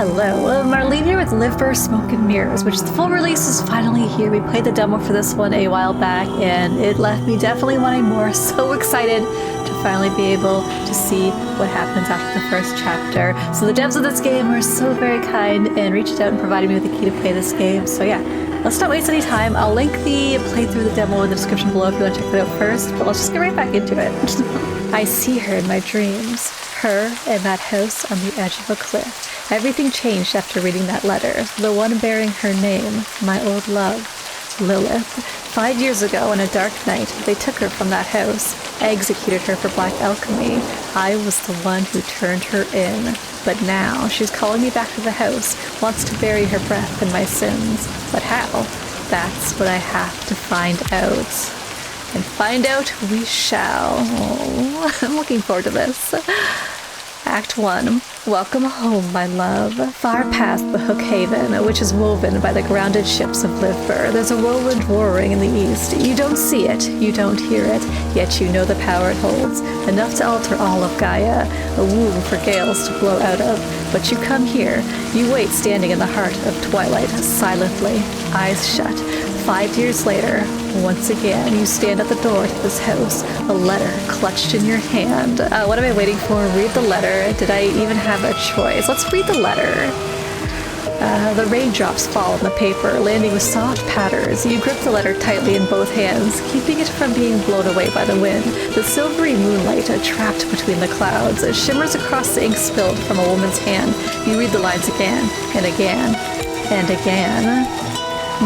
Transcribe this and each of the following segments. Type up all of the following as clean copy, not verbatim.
Hello, Marlene here with Livber Smoke and Mirrors, which the full release is finally here. We played the demo for this one a while back, and it left me definitely wanting more. So excited to finally be able to see what happens after the first chapter. So the devs of this game were so very kind and reached out and provided me with a key to play this game. So yeah, let's not waste any time. I'll link the playthrough of the demo in the description below if you want to check it out first, but let's just get right back into it. I see her in my dreams, her in that house on the edge of a cliff. Everything changed after reading that letter, the one bearing her name, my old love, Lilith. 5 years ago, on a dark night, they took her from that house, executed her for black alchemy. I was the one who turned her in. But now, she's calling me back to the house, wants to bury her breath in my sins. But how? That's what I have to find out. And find out we shall. Oh, I'm looking forward to this. Act 1. Welcome home, my love. Far past the Hook Haven, which is woven by the grounded ships of Livber, there's a whirlwind roaring in the east. You don't see it, you don't hear it, yet you know the power it holds, enough to alter all of Gaia, a womb for gales to blow out of. But you come here, you wait standing in the heart of twilight, silently, eyes shut. 5 years later, once again, you stand at the door to this house, a letter clutched in your hand. What am I waiting for? Read the letter. Did I even have a choice? Let's read the letter. The raindrops fall on the paper, landing with soft patters. You grip the letter tightly in both hands, keeping it from being blown away by the wind. The silvery moonlight, trapped between the clouds, shimmers across the ink spilled from a woman's hand. You read the lines again, and again, and again.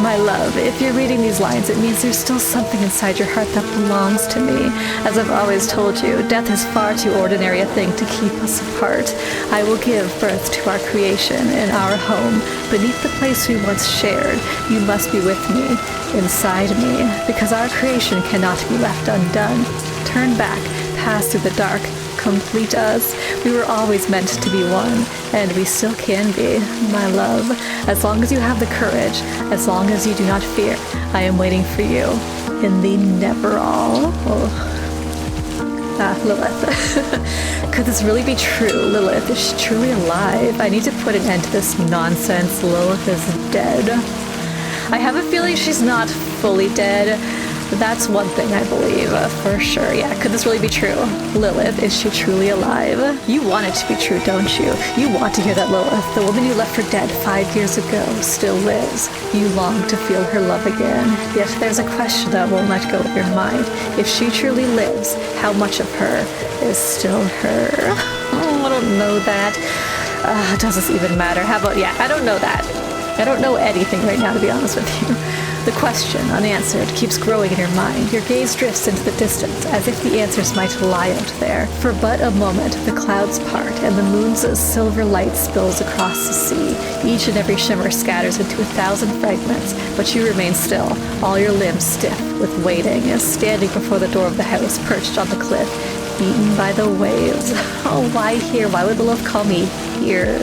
My love, if you're reading these lines, it means there's still something inside your heart that belongs to me. As I've always told you, death is far too ordinary a thing to keep us apart. I will give birth to our creation in our home, beneath the place we once shared. You must be with me, inside me, because our creation cannot be left undone. Turn back, pass through the dark, complete us. We were always meant to be one, and we still can be, my love. As long as you have the courage, as long as you do not fear, I am waiting for you in the never-all. Lilith. Could this really be true? Lilith, is she truly alive? I need to put an end to this nonsense. Lilith is dead. I have a feeling she's not fully dead. That's one thing I believe, for sure. Yeah, could this really be true? Lilith, is she truly alive? You want it to be true, don't you? You want to hear that Lilith, the woman you left for dead 5 years ago, still lives. You long to feel her love again. Yet there's a question that won't let go of your mind. If she truly lives, how much of her is still her? Oh, I don't know that. Does this even matter? How about, yeah, I don't know that. I don't know anything right now, to be honest with you. The question, unanswered, keeps growing in your mind. Your gaze drifts into the distance, as if the answers might lie out there. For but a moment, the clouds part, and the moon's silver light spills across the sea. Each and every shimmer scatters into 1,000 fragments, but you remain still, all your limbs stiff with waiting, standing before the door of the house, perched on the cliff, beaten by the waves. Oh, why here? Why would Lilith call me here?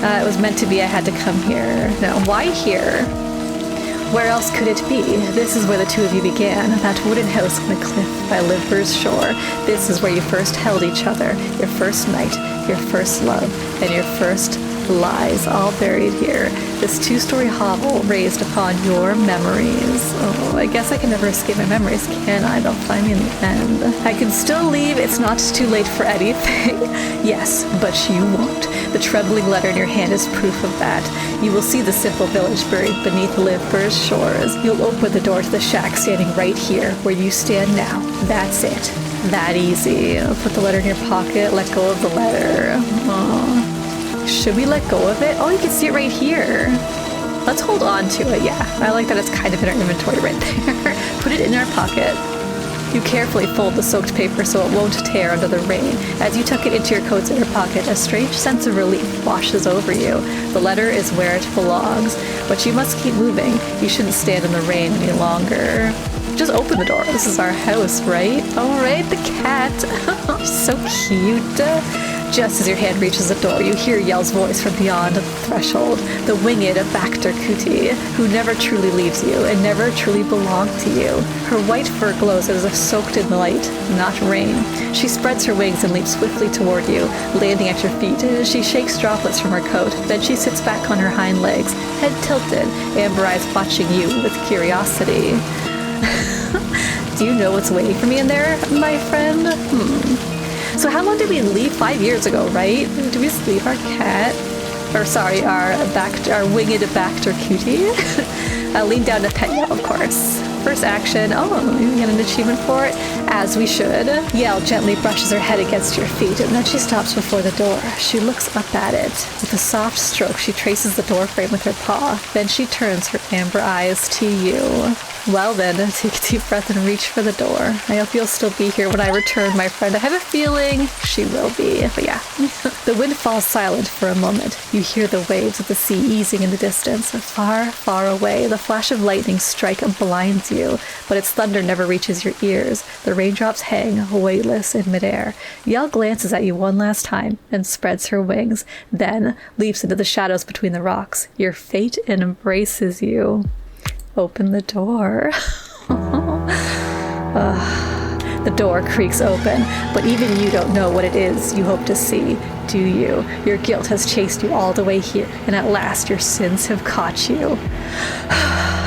It was meant to be I had to come here. No, why here? Where else could it be? This is where the two of you began, that wooden house on the cliff by Livber's shore. This is where you first held each other, your first night, your first love, and your first lies, all buried here. This two-story hovel raised upon your memories. Oh, I guess I can never escape my memories, can I? They'll find me in the end. I can still leave. It's not too late for anything. Yes, but you won't. The trembling letter in your hand is proof of that. You will see the simple village buried beneath Livber's shores. You'll open the door to the shack standing right here, where you stand now. That's it. That easy. Put the letter in your pocket, let go of the letter. Aww. Should we let go of it? Oh, you can see it right here. Let's hold on to it, yeah. I like that it's kind of in our inventory right there. Put it in our pocket. You carefully fold the soaked paper so it won't tear under the rain. As you tuck it into your coat's inner pocket, a strange sense of relief washes over you. The letter is where it belongs, but you must keep moving. You shouldn't stand in the rain any longer. Just open the door. This is our house, right? All right, the cat. So cute. Just as your hand reaches the door, you hear Yell's voice from beyond the threshold, the winged Bacter Kuti, who never truly leaves you and never truly belonged to you. Her white fur glows as if soaked in light, not rain. She spreads her wings and leaps swiftly toward you, landing at your feet. She shakes droplets from her coat, then she sits back on her hind legs, head tilted, amber eyes watching you with curiosity. Do you know what's waiting for me in there, my friend? So how long did we leave? 5 years ago, right? Did we just leave our cat? Or sorry, our winged Bacter Cutie? I leaned down to pet Yell, of course. First action, you get an achievement for it, as we should. Yell gently brushes her head against your feet, and then she stops before the door. She looks up at it. With a soft stroke, she traces the door frame with her paw. Then she turns her amber eyes to you. Well then, take a deep breath and reach for the door. I hope you'll still be here when I return, my friend. I have a feeling she will be, but yeah. The wind falls silent for a moment. You hear the waves of the sea easing in the distance. Far, far away, the flash of lightning strike blinds you, but its thunder never reaches your ears. The raindrops hang, weightless in midair. Yell glances at you one last time and spreads her wings, then leaps into the shadows between the rocks. Your fate embraces you. Open the door. The door creaks open, but even you don't know what it is you hope to see, do you? Your guilt has chased you all the way here, and at last your sins have caught you.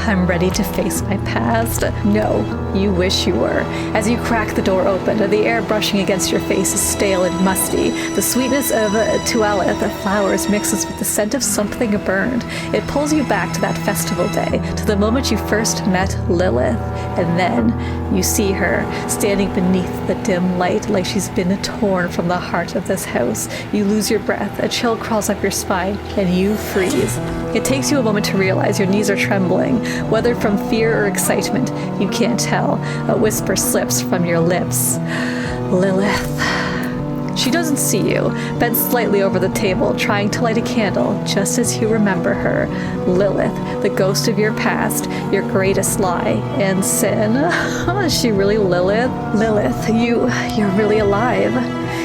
I'm ready to face my past. No, you wish you were. As you crack the door open, the air brushing against your face is stale and musty. The sweetness of Lilith flowers mixes with the scent of something burned. It pulls you back to that festival day, to the moment you first met Lilith. And then you see her, standing beneath the dim light like she's been torn from the heart of this house. You lose your breath, a chill crawls up your spine, and you freeze. It takes you a moment to realize your knees are trembling, whether from fear or excitement, you can't tell. A whisper slips from your lips. Lilith. She doesn't see you, bent slightly over the table, trying to light a candle, just as you remember her. Lilith, the ghost of your past, your greatest lie and sin. Is she really Lilith? Lilith, you're really alive.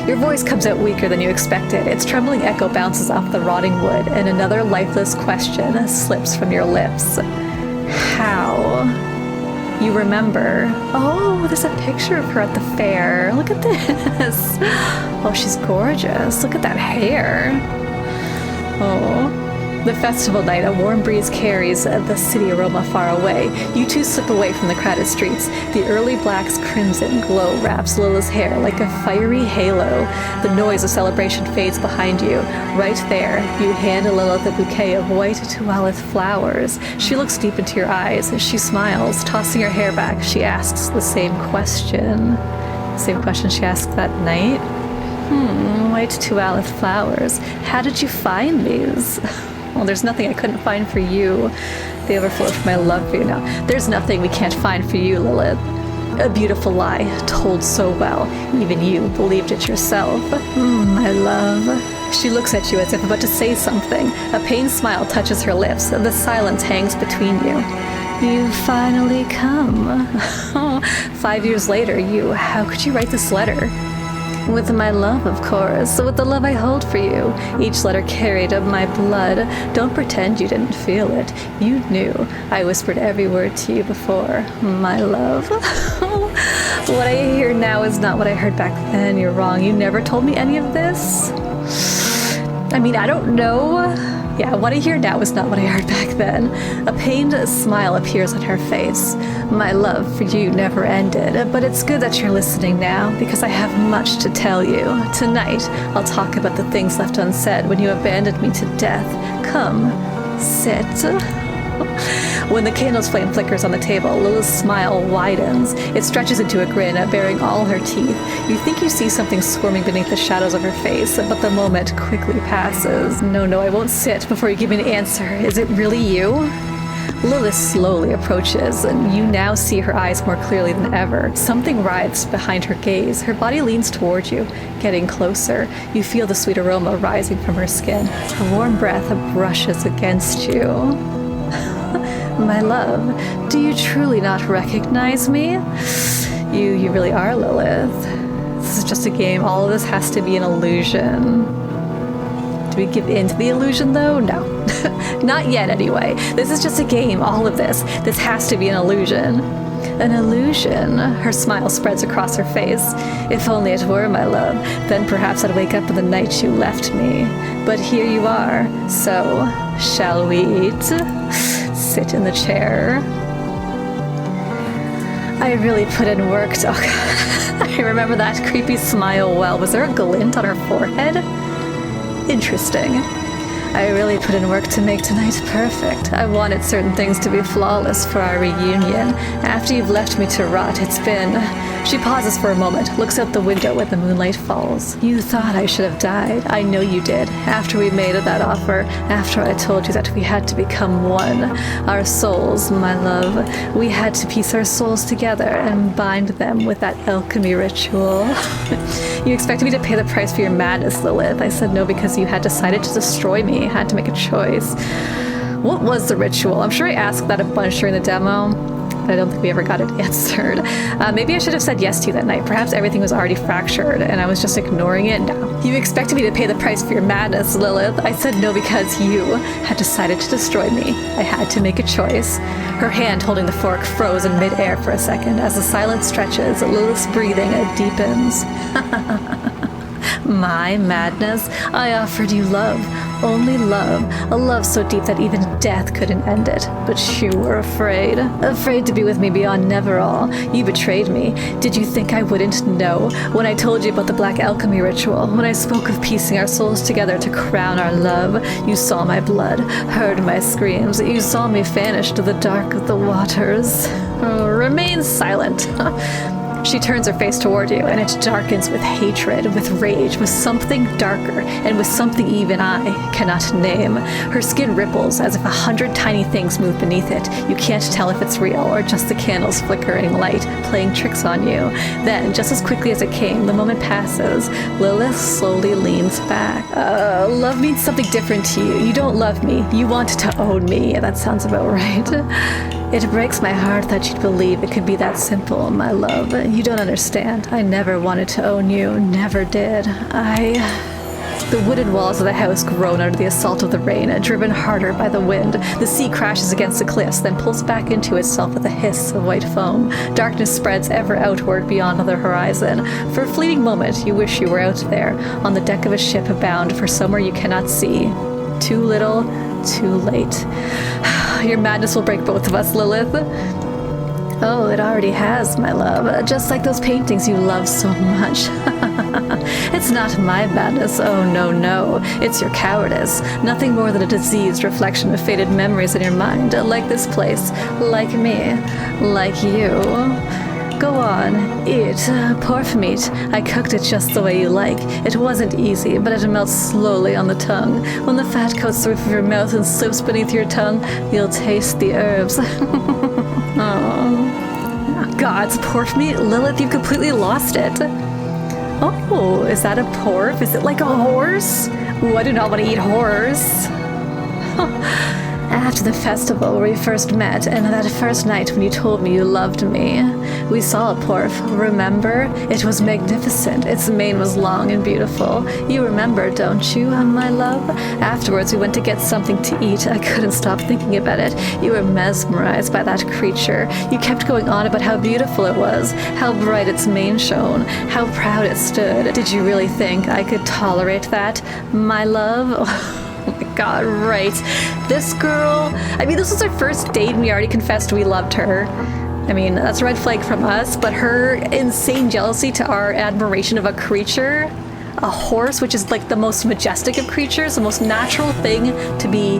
Your voice comes out weaker than you expected. Its trembling echo bounces off the rotting wood, and another lifeless question slips from your lips. How? You remember. Oh, there's a picture of her at the fair. Look at this. Oh, she's gorgeous. Look at that hair. Oh. The festival night, a warm breeze carries the city aroma far away. You two slip away from the crowded streets. The early black's crimson glow wraps Lilith's hair like a fiery halo. The noise of celebration fades behind you. Right there, you hand Lilith a bouquet of white Tualith flowers. She looks deep into your eyes. She smiles, tossing her hair back. She asks the same question. Same question she asked that night. White Tualith flowers. How did you find these? Well, there's nothing I couldn't find for you. They overflow from my love for you now. There's nothing we can't find for you, Lilith. A beautiful lie, told so well. Even you believed it yourself. My love. She looks at you as if about to say something. A pained smile touches her lips. The silence hangs between you. You've finally come. 5 years later, how could you write this letter? With my love, of course. With the love I hold for you. Each letter carried my blood. Don't pretend you didn't feel it. You knew. I whispered every word to you before. My love. What I hear now is not what I heard back then. You're wrong. You never told me any of this. I mean, I don't know. Yeah, what I hear now is not what I heard back then. A pained smile appears on her face. My love for you never ended, but it's good that you're listening now, because I have much to tell you. Tonight, I'll talk about the things left unsaid when you abandoned me to death. Come, sit. When the candle's flame flickers on the table, Lilith's smile widens. It stretches into a grin, baring all her teeth. You think you see something squirming beneath the shadows of her face, but the moment quickly passes. No, I won't sit before you give me an answer. Is it really you? Lilith slowly approaches, and you now see her eyes more clearly than ever. Something writhes behind her gaze. Her body leans toward you, getting closer. You feel the sweet aroma rising from her skin. Her warm breath brushes against you. My love, do you truly not recognize me? You really are Lilith. this is just a game. All of this has to be an illusion. Do we give in to the illusion, though? No. Not yet, anyway. This is just a game, all of this. This has to be an illusion. An illusion? Her smile spreads across her face. If only it were, my love. Then perhaps I'd wake up in the night you left me. But here you are. So, shall we eat? Sit in the chair. I really put in work. Oh, God. I remember that creepy smile well. Was there a glint on her forehead? Interesting. I really put in work to make tonight perfect. I wanted certain things to be flawless for our reunion. After you've left me to rot, it's been... She pauses for a moment, looks out the window when the moonlight falls. You thought I should have died. I know you did. After we made that offer, after I told you that we had to become one. Our souls, my love. We had to piece our souls together and bind them with that alchemy ritual. You expected me to pay the price for your madness, Lilith. I said no because you had decided to destroy me. I had to make a choice. What was the ritual? I'm sure I asked that a bunch during the demo, but I don't think we ever got it answered. Maybe I should have said yes to you that night. Perhaps everything was already fractured and I was just ignoring it. No. You expected me to pay the price for your madness, Lilith. I said no because you had decided to destroy me. I had to make a choice. Her hand holding the fork froze in midair for a second. As the silence stretches, Lilith's breathing deepens. My madness? I offered you love. Only love. A love so deep that even death couldn't end it. But you were afraid. Afraid to be with me beyond Neverall. You betrayed me. Did you think I wouldn't know? When I told you about the black alchemy ritual, when I spoke of piecing our souls together to crown our love, you saw my blood, heard my screams. You saw me vanish to the dark of the waters. Oh, remain silent. She turns her face toward you, and it darkens with hatred, with rage, with something darker, and with something even I cannot name. Her skin ripples as if 100 tiny things move beneath it. You can't tell if it's real or just the candle's flickering light playing tricks on you. Then, just as quickly as it came, the moment passes. Lilith slowly leans back. Love means something different to you. You don't love me. You want to own me. That sounds about right. It breaks my heart that you'd believe it could be that simple, my love. You don't understand. I never wanted to own you. Never did. The wooden walls of the house groan under the assault of the rain, driven harder by the wind. The sea crashes against the cliffs, then pulls back into itself with a hiss of white foam. Darkness spreads ever outward beyond the horizon. For a fleeting moment, you wish you were out there, on the deck of a ship bound for somewhere you cannot see. Too little, too late. Your madness will break both of us, Lilith. Oh, it already has, my love. Just like those paintings you love so much. It's not my madness, oh no. It's your cowardice. Nothing more than a diseased reflection of faded memories in your mind. Like this place, like me, like you. Go on, eat, pork meat. I cooked it just the way you like. It wasn't easy, but it melts slowly on the tongue. When the fat coats the roof of your mouth and slips beneath your tongue, you'll taste the herbs. Oh, God's pork meat? Lilith, you've completely lost it. Oh, is that a pork? Is it like a horse? Ooh, I do not want to eat horse. After the festival where we first met, and that first night when you told me you loved me, we saw a porf, remember? It was magnificent. Its mane was long and beautiful. You remember, don't you, my love? Afterwards, we went to get something to eat. I couldn't stop thinking about it. You were mesmerized by that creature. You kept going on about how beautiful it was, how bright its mane shone, how proud it stood. Did you really think I could tolerate that, my love? Oh my God, right. This girl, I mean, this was our first date and we already confessed we loved her. I mean, that's a red flag from us, but her insane jealousy to our admiration of a creature, a horse, which is like the most majestic of creatures, the most natural thing to be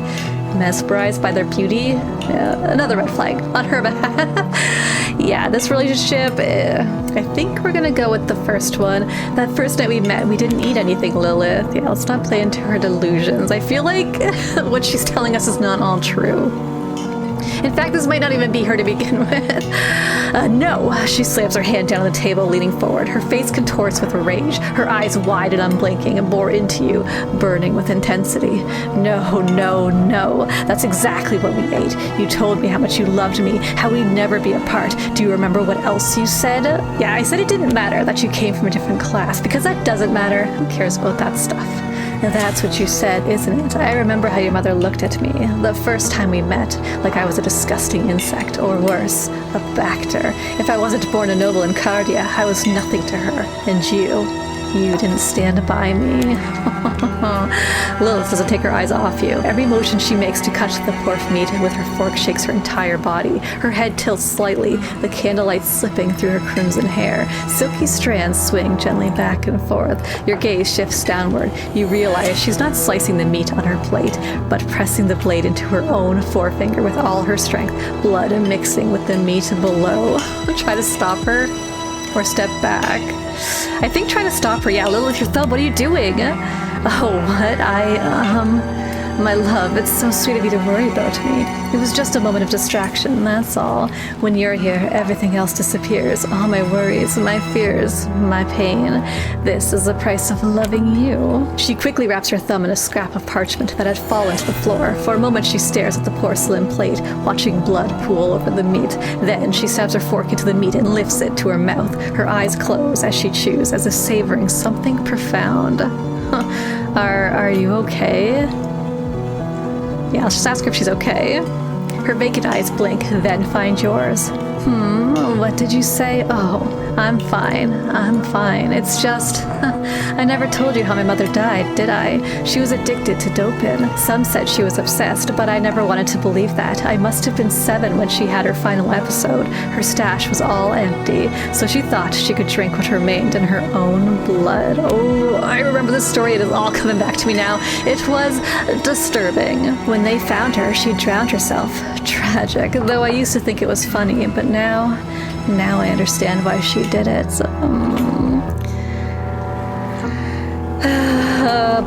mesmerized by their beauty. Another red flag on her behalf. Yeah, this relationship, I think we're gonna go with the first one. That first night we met, we didn't eat anything, Lilith. Yeah, let's not play into her delusions. I feel like what she's telling us is not all true. In fact, this might not even be her to begin with. No, she slams her hand down on the table, leaning forward. Her face contorts with rage, her eyes wide and unblinking, and bore into you, burning with intensity. No, no, no. That's exactly what we ate. You told me how much you loved me, how we'd never be apart. Do you remember what else you said? Yeah, I said it didn't matter that you came from a different class, because that doesn't matter. Who cares about that stuff? That's what you said, isn't it? I remember how your mother looked at me the first time we met, like I was a disgusting insect, or worse, a Bacter. If I wasn't born a noble in Cardia, I was nothing to her. And you didn't stand by me. Lilith doesn't take her eyes off you. Every motion she makes to cut the pork meat with her fork shakes her entire body. Her head tilts slightly, the candlelight slipping through her crimson hair. Silky strands swing gently back and forth. Your gaze shifts downward. You realize she's not slicing the meat on her plate, but pressing the blade into her own forefinger with all her strength, blood mixing with the meat below. Try to stop her or step back. I think trying to stop her. Yeah, Lilith, your thumb, what are you doing? Oh, what? My love, it's so sweet of you to worry about me. It was just a moment of distraction, that's all. When you're here, everything else disappears. All my worries, my fears, my pain. This is the price of loving you. She quickly wraps her thumb in a scrap of parchment that had fallen to the floor. For a moment, she stares at the porcelain plate, watching blood pool over the meat. Then she stabs her fork into the meat and lifts it to her mouth. Her eyes close as she chews, as if savoring something profound. Are you okay? Yeah, let's just ask her if she's okay. Her vacant eyes blink, then find yours. What did you say? Oh, I'm fine. It's just, I never told you how my mother died, did I? She was addicted to dopin. Some said she was obsessed, but I never wanted to believe that. I must have been 7 when she had her final episode. Her stash was all empty, so she thought she could drink what remained in her own blood. Oh, I remember this story. It is all coming back to me now. It was disturbing. When they found her, she drowned herself. Tragic, though I used to think it was funny, but now I understand why she did it.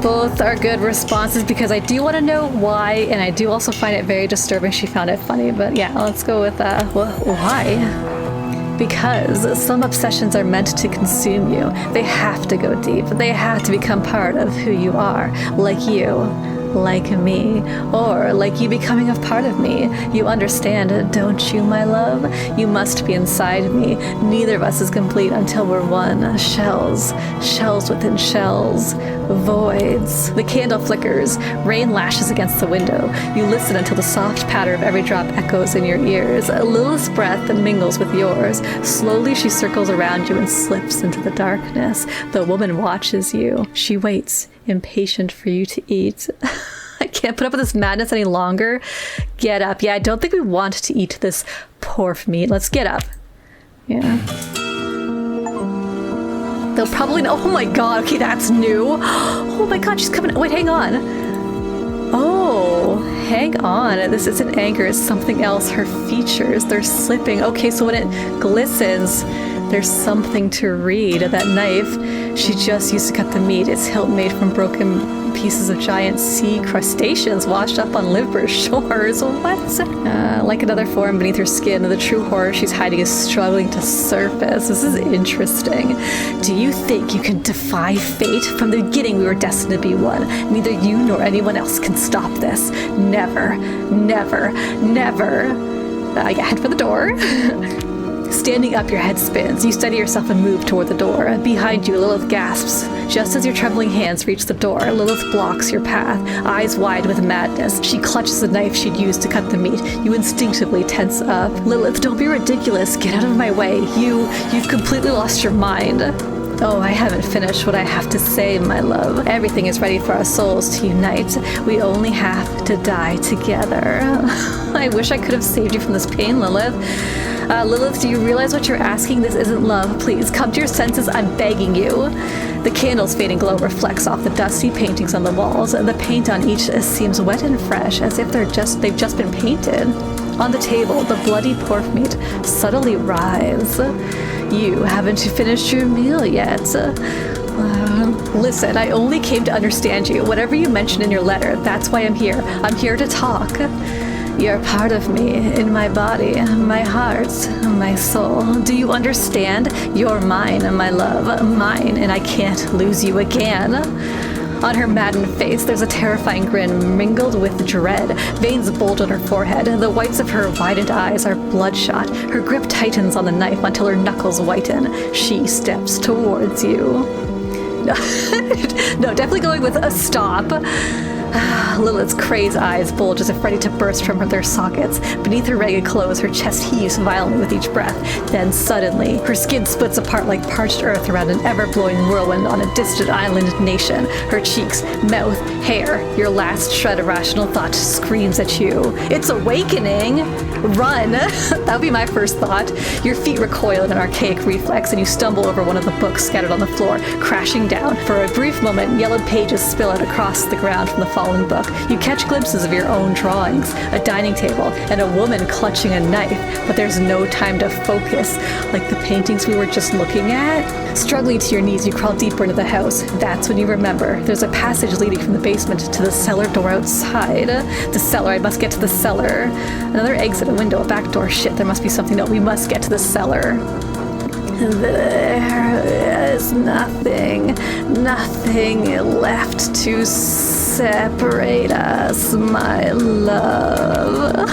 Both are good responses because I do want to know why, and I do also find it very disturbing she found it funny. But yeah, let's go with why? Because some obsessions are meant to consume you. They have to go deep. They have to become part of who you are, like you. Like me, or like you becoming a part of me. You understand, don't you, my love? You must be inside me. Neither of us is complete until we're one. Shells within shells, voids. The candle flickers, rain lashes against the window. You listen until the soft patter of every drop echoes in your ears. Lilith's breath mingles with yours. Slowly she circles around you and slips into the darkness. The woman watches you. She waits, impatient for you to eat. I can't put up with this madness any longer. Get up. Yeah, I don't think we want to eat this pork meat. Let's get up. Yeah. They'll probably know. Oh my god. Okay, that's new. Oh my god, she's coming. Wait, hang on. Oh, hang on. This isn't anger. It's something else. Her features, they're slipping. Okay, so when it glistens, there's something to read. That knife she just used to cut the meat. Its hilt made from broken pieces of giant sea crustaceans washed up on Livber shores. What? Like another form beneath her skin, the true horror she's hiding is struggling to surface. This is interesting. Do you think you can defy fate? From the beginning, we were destined to be one. Neither you nor anyone else can stop this. Never, never, never. Head for the door. Standing up, your head spins. You steady yourself and move toward the door. Behind you, Lilith gasps. Just as your trembling hands reach the door, Lilith blocks your path, eyes wide with madness. She clutches the knife she'd used to cut the meat. You instinctively tense up. Lilith, don't be ridiculous. Get out of my way. You've completely lost your mind. Oh, I haven't finished what I have to say, my love. Everything is ready for our souls to unite. We only have to die together. I wish I could have saved you from this pain, Lilith. Lilith, do you realize what you're asking? This isn't love. Please, come to your senses. I'm begging you. The candle's fading glow reflects off the dusty paintings on the walls. The paint on each seems wet and fresh, as if they've just been painted. On the table, the bloody pork meat subtly writhes. You haven't finished your meal yet. Listen, I only came to understand you. Whatever you mentioned in your letter, that's why I'm here. I'm here to talk. You're part of me, in my body, my heart, my soul. Do you understand? You're mine, my love, mine, and I can't lose you again. On her maddened face, there's a terrifying grin mingled with dread. Veins bulge on her forehead. The whites of her widened eyes are bloodshot. Her grip tightens on the knife until her knuckles whiten. She steps towards you. No, definitely going with a stop. Lilith's crazed eyes bulge as if ready to burst from their sockets. Beneath her ragged clothes, her chest heaves violently with each breath. Then suddenly, her skin splits apart like parched earth around an ever-blowing whirlwind on a distant island nation. Her cheeks, mouth, hair, your last shred of rational thought screams at you. It's awakening! Run! That would be my first thought. Your feet recoil in an archaic reflex, and you stumble over one of the books scattered on the floor, crashing down. For a brief moment, yellowed pages spill out across the ground from the fallen book. You catch glimpses of your own drawings, a dining table, and a woman clutching a knife, but there's no time to focus, like the paintings we were just looking at. Struggling to your knees, you crawl deeper into the house. That's when you remember. There's a passage leading from the basement to the cellar door outside. The cellar, I must get to the cellar. Another exit, a window, a back door. Shit, there must be something. No, we must get to the cellar. There is nothing left to separate us, my love.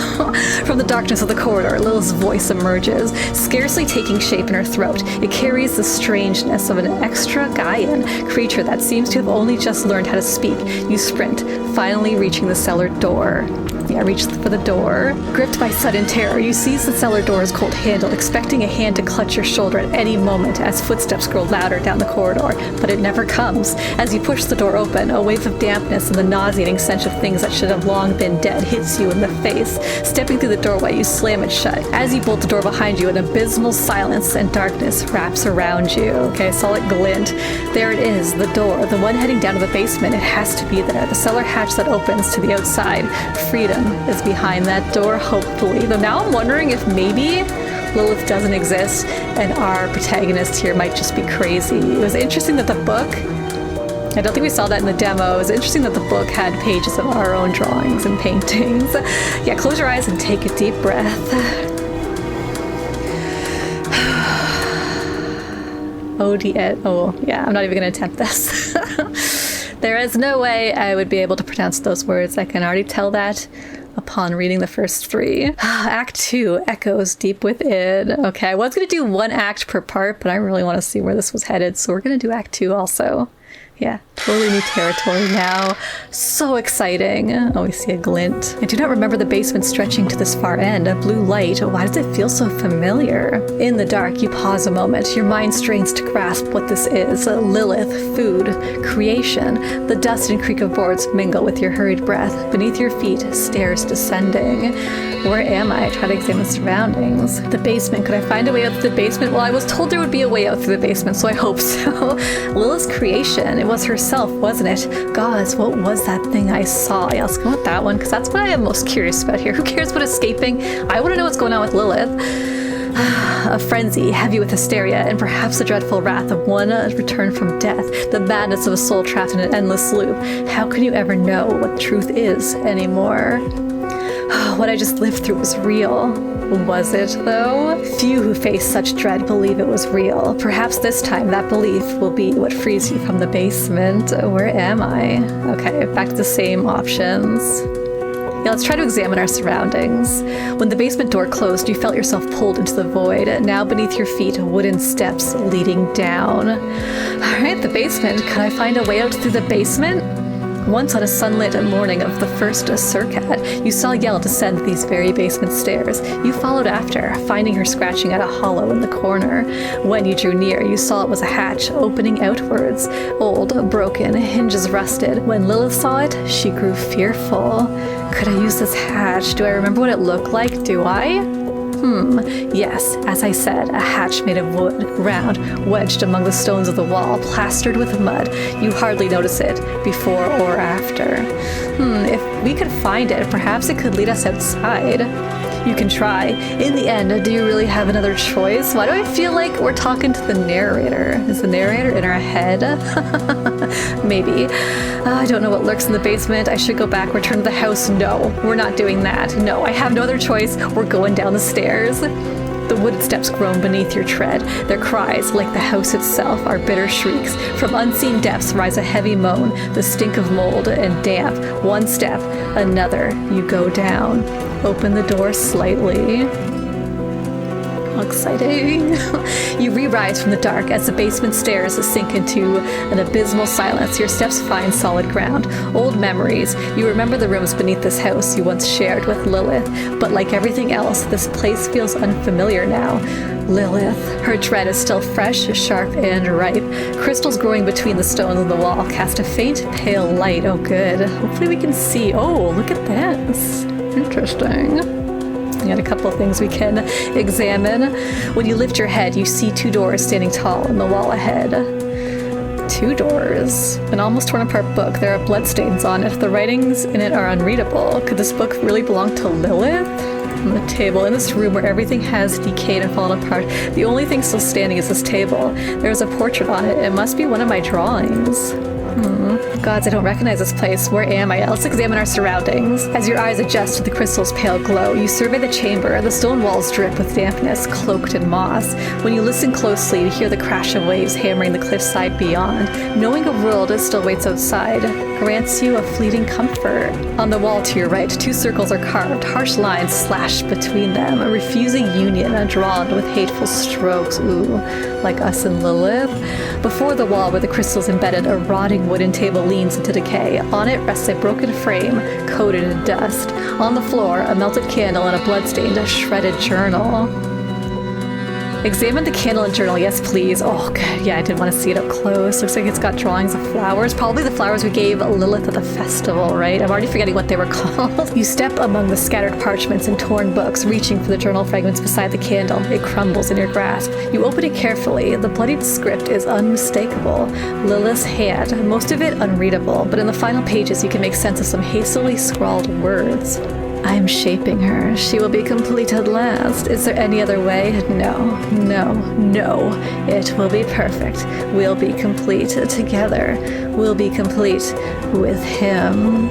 From the darkness of the corridor, Lilith's voice emerges, scarcely taking shape in her throat. It carries the strangeness of an extra-Gaian creature that seems to have only just learned how to speak. You sprint, finally reaching the cellar door. Yeah, reach for the door. Gripped by sudden terror, you seize the cellar door's cold handle, expecting a hand to clutch your shoulder at any moment as footsteps grow louder down the corridor, but it never comes. As you push the door open, a wave of dampness and the nauseating stench of things that should have long been dead hits you in the face. Stepping through the doorway, you slam it shut. As you bolt the door behind you, an abysmal silence and darkness wraps around you. Okay, I saw it glint. There it is, the door, the one heading down to the basement. It has to be there. The cellar hatch that opens to the outside. Freedom is behind that door, hopefully. Though now I'm wondering if maybe Lilith doesn't exist and our protagonist here might just be crazy. It was interesting that the book, I don't think we saw that in the demo, it was interesting that the book had pages of our own drawings and paintings. Yeah, close your eyes and take a deep breath. Oh, yeah, I'm not even going to attempt this. There is no way I would be able to pronounce those words. I can already tell that upon reading the first three. Act 2, Echoes Deep Within. Okay, I was going to do one act per part, but I really want to see where this was headed, so we're going to do Act 2 also. Yeah, totally new territory now. So exciting. Oh, we see a glint. I do not remember the basement stretching to this far end. A blue light. Why does it feel so familiar? In the dark, you pause a moment. Your mind strains to grasp what this is. Lilith, food, creation. The dust and creak of boards mingle with your hurried breath. Beneath your feet, stairs descending. Where am I? Try to examine surroundings. The basement. Could I find a way out through the basement? Well, I was told there would be a way out through the basement, so I hope so. Lilith's creation. It was herself, wasn't it? Gods, what was that thing I saw? Yeah, let's go with that one, because that's what I am most curious about here. Who cares about escaping? I want to know what's going on with Lilith. A frenzy, heavy with hysteria, and perhaps the dreadful wrath of one returned from death, the madness of a soul trapped in an endless loop. How can you ever know what truth is anymore? What I just lived through was real. Was it, though? Few who face such dread believe it was real. Perhaps this time that belief will be what frees you from the basement. Where am I? Okay, back to the same options. Yeah, let's try to examine our surroundings. When the basement door closed, you felt yourself pulled into the void. Now beneath your feet, wooden steps leading down. All right, the basement. Could I find a way out through the basement? Once on a sunlit morning of the first Surcat, you saw Yell descend these very basement stairs. You followed after, finding her scratching at a hollow in the corner. When you drew near, you saw it was a hatch opening outwards. Old, broken, hinges rusted. When Lilith saw it, she grew fearful. Could I use this hatch? Do I remember what it looked like? Do I? Yes, as I said, a hatch made of wood, round, wedged among the stones of the wall, plastered with mud. You hardly notice it, before or after. If we could find it, perhaps it could lead us outside. You can try. In the end, do you really have another choice? Why do I feel like we're talking to the narrator? Is the narrator in our head? Maybe. I don't know what lurks in the basement. I should go back, return to the house. No, we're not doing that. No, I have no other choice. We're going down the stairs. The wooded steps groan beneath your tread. Their cries, like the house itself, are bitter shrieks. From unseen depths rise a heavy moan, the stink of mold and damp. One step, another. You go down. Open the door slightly. How exciting. You re-rise from the dark as the basement stairs sink into an abysmal silence. Your steps find solid ground. Old memories. You remember the rooms beneath this house you once shared with Lilith, but like everything else, this place feels unfamiliar now. Lilith. Her dread is still fresh, sharp, and ripe. Crystals growing between the stones on the wall cast a faint, pale light. Oh, good. Hopefully we can see. Oh, look at this. Interesting. We got a couple of things we can examine. When you lift your head, you see 2 doors standing tall in the wall ahead. 2 doors. An almost torn apart book. There are bloodstains on it. The writings in it are unreadable. Could this book really belong to Lilith? On the table, in this room where everything has decayed and fallen apart, the only thing still standing is this table. There's a portrait on it. It must be one of my drawings. Gods, I don't recognize this place. Where am I? Let's examine our surroundings. As your eyes adjust to the crystal's pale glow, you survey the chamber. The stone walls drip with dampness, cloaked in moss. When you listen closely, you hear the crash of waves hammering the cliffside beyond. Knowing a world still waits outside grants you a fleeting comfort. On the wall to your right, 2 circles are carved, harsh lines slashed between them, a refusing union drawn with hateful strokes. Ooh, like us and Lilith. Before the wall where the crystal's embedded, a rotting wooden table leans into decay. On it rests a broken frame, coated in dust. On the floor, a melted candle and a bloodstained, shredded journal. Examine the candle and journal, yes please. Oh good, yeah, I did want to see it up close. Looks like it's got drawings of flowers. Probably the flowers we gave Lilith at the festival, right? I'm already forgetting what they were called. You step among the scattered parchments and torn books, reaching for the journal fragments beside the candle. It crumbles in your grasp. You open it carefully. The bloodied script is unmistakable. Lilith's hand, most of it unreadable, but in the final pages you can make sense of some hastily scrawled words. I am shaping her. She will be complete at last. Is there any other way? No, no, no. It will be perfect. We'll be complete together. We'll be complete with him.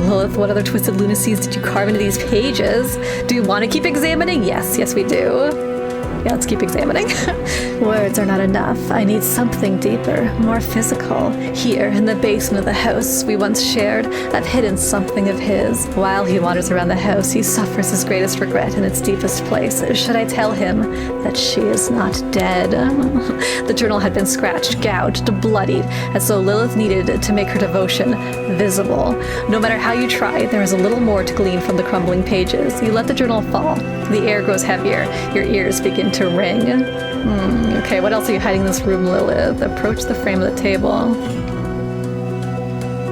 Lilith, what other twisted lunacies did you carve into these pages? Do you want to keep examining? Yes, yes we do. Yeah, let's keep examining. Words are not enough. I need something deeper, more physical. Here, in the basement of the house we once shared, I've hidden something of his. While he wanders around the house, he suffers his greatest regret in its deepest place. Should I tell him that she is not dead? The journal had been scratched, gouged, bloodied, as though Lilith needed to make her devotion visible. No matter how you try, there is a little more to glean from the crumbling pages. You let the journal fall. The air grows heavier. Your ears begin to ring. Okay, what else are you hiding in this room, Lilith? Approach the frame of the table.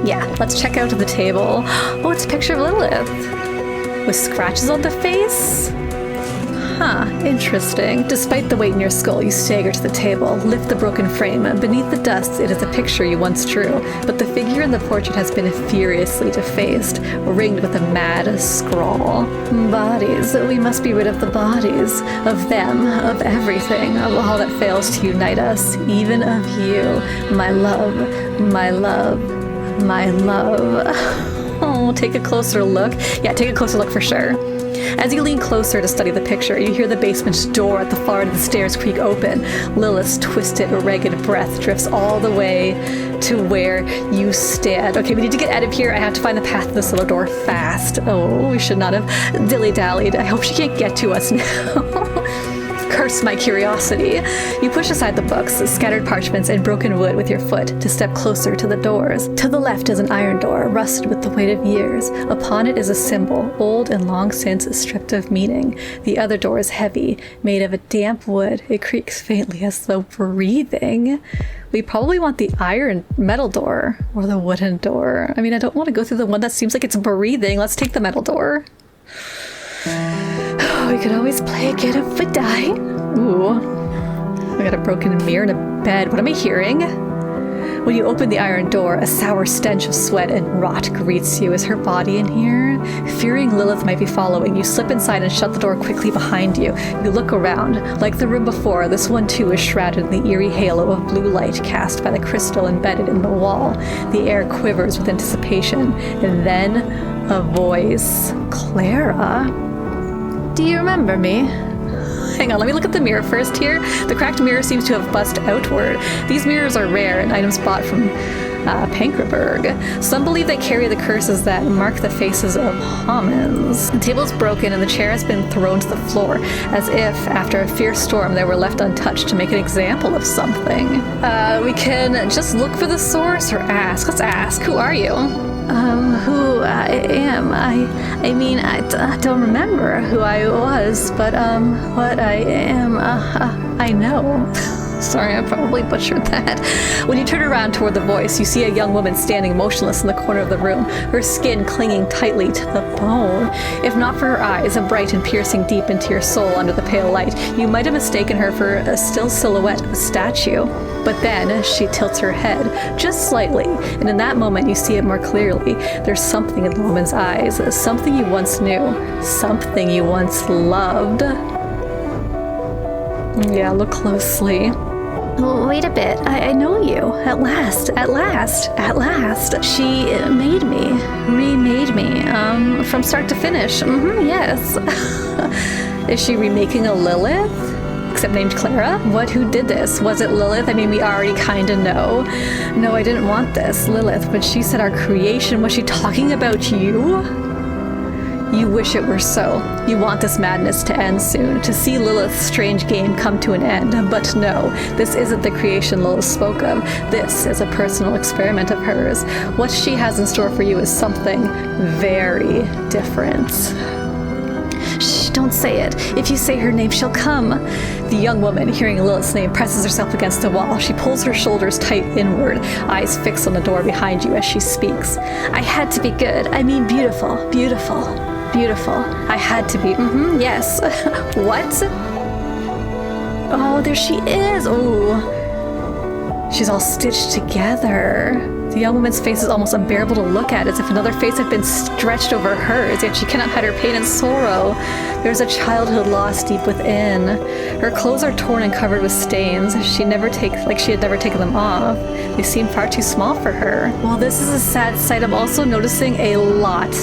Yeah, let's check out the table. Oh, it's a picture of Lilith. With scratches on the face? Huh, interesting. Despite the weight in your skull, you stagger to the table, lift the broken frame. Beneath the dust, it is a picture you once drew, but the figure in the portrait has been furiously defaced, ringed with a mad scrawl. Bodies. We must be rid of the bodies. Of them. Of everything. Of all that fails to unite us. Even of you. My love. My love. My love. Oh, take a closer look. Yeah, take a closer look for sure. As you lean closer to study the picture, you hear the basement's door at the far end of the stairs creak open. Lilith's twisted, ragged breath drifts all the way to where you stand. Okay, we need to get out of here. I have to find the path to this little door fast. Oh, we should not have dilly-dallied. I hope she can't get to us now. Curse my curiosity. You push aside the books, scattered parchments, and broken wood with your foot to step closer to the doors. To the left is an iron door, rusted with the weight of years. Upon it is a symbol, old and long since stripped of meaning. The other door is heavy, made of a damp wood. It creaks faintly as though breathing. We probably want the iron metal door or the wooden door. I mean, I don't want to go through the one that seems like it's breathing. Let's take the metal door. We could always play again if we die. Ooh. I got a broken mirror and a bed. What am I hearing? When you open the iron door, a sour stench of sweat and rot greets you. Is her body in here? Fearing Lilith might be following, you slip inside and shut the door quickly behind you. You look around. Like the room before, this one too is shrouded in the eerie halo of blue light cast by the crystal embedded in the wall. The air quivers with anticipation. And then a voice. Clara? Do you remember me? Hang on, let me look at the mirror first here. The cracked mirror seems to have buzzed outward. These mirrors are rare and items bought from Pankerberg. Some believe they carry the curses that mark the faces of homins. The table is broken and the chair has been thrown to the floor, as if, after a fierce storm, they were left untouched to make an example of something. We can just look for the source or ask. Let's ask. Who are you? Who I am. I mean, I don't remember who I was, but, what I am, I know. Sorry, I probably butchered that. When you turn around toward the voice, you see a young woman standing motionless in the corner of the room, her skin clinging tightly to the bone. If not for her eyes, bright and piercing deep into your soul under the pale light, you might have mistaken her for a still silhouette of a statue. But then she tilts her head, just slightly, and in that moment you see it more clearly. There's something in the woman's eyes, something you once knew, something you once loved. Yeah, look closely. Wait a bit, I know you. At last. She made me, remade me, from start to finish. Yes. Is she remaking a Lilith? Except named Clara? Who did this? Was it Lilith? I mean, we already kinda know. No, I didn't want this, Lilith, but she said our creation. Was she talking about you? You wish it were so. You want this madness to end soon, to see Lilith's strange game come to an end. But no, this isn't the creation Lilith spoke of. This is a personal experiment of hers. What she has in store for you is something very different. Shh, don't say it. If you say her name, she'll come. The young woman, hearing Lilith's name, presses herself against the wall. She pulls her shoulders tight inward, eyes fixed on the door behind you as she speaks. I had to be good. I mean beautiful. I had to be. Yes. What? Oh, there she is. Oh. She's all stitched together. The young woman's face is almost unbearable to look at, as if another face had been stretched over hers, yet she cannot hide her pain and sorrow. There's a childhood lost deep within. Her clothes are torn and covered with stains. She had never taken them off. They seem far too small for her. Well, this is a sad sight. I'm also noticing a lot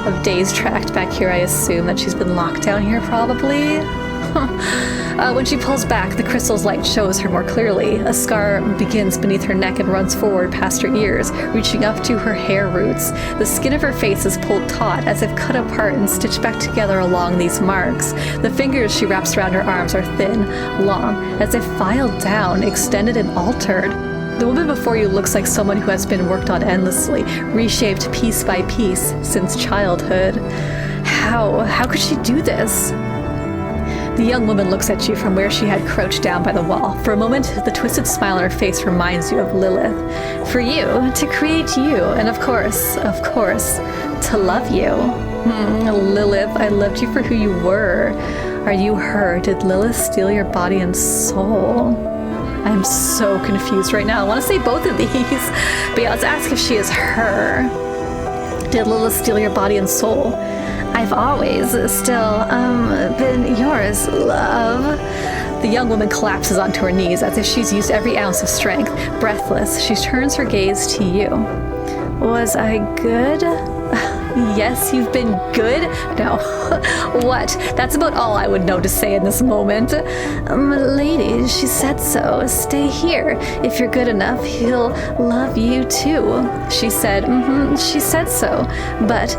of days tracked back here. I assume that she's been locked down here, probably. When she pulls back, the crystal's light shows her more clearly. A scar begins beneath her neck and runs forward past her ears, reaching up to her hair roots. The skin of her face is pulled taut, as if cut apart and stitched back together along these marks. The fingers she wraps around her arms are thin, long, as if filed down, extended and altered. The woman before you looks like someone who has been worked on endlessly, reshaped piece by piece since childhood. How could she do this? The young woman looks at you from where she had crouched down by the wall. For a moment, the twisted smile on her face reminds you of Lilith. For you, to create you, and of course, to love you. Lilith, I loved you for who you were. Are you her? Did Lilith steal your body and soul? I'm so confused right now. I want to say both of these, but yeah, let's ask if she is her. Did Lilith steal your body and soul? I've always still, been yours, love. The young woman collapses onto her knees as if she's used every ounce of strength. Breathless, she turns her gaze to you. Was I good? Yes, you've been good? No. What? That's about all I would know to say in this moment. Lady, she said so. Stay here. If you're good enough, he'll love you too. She said, she said so. But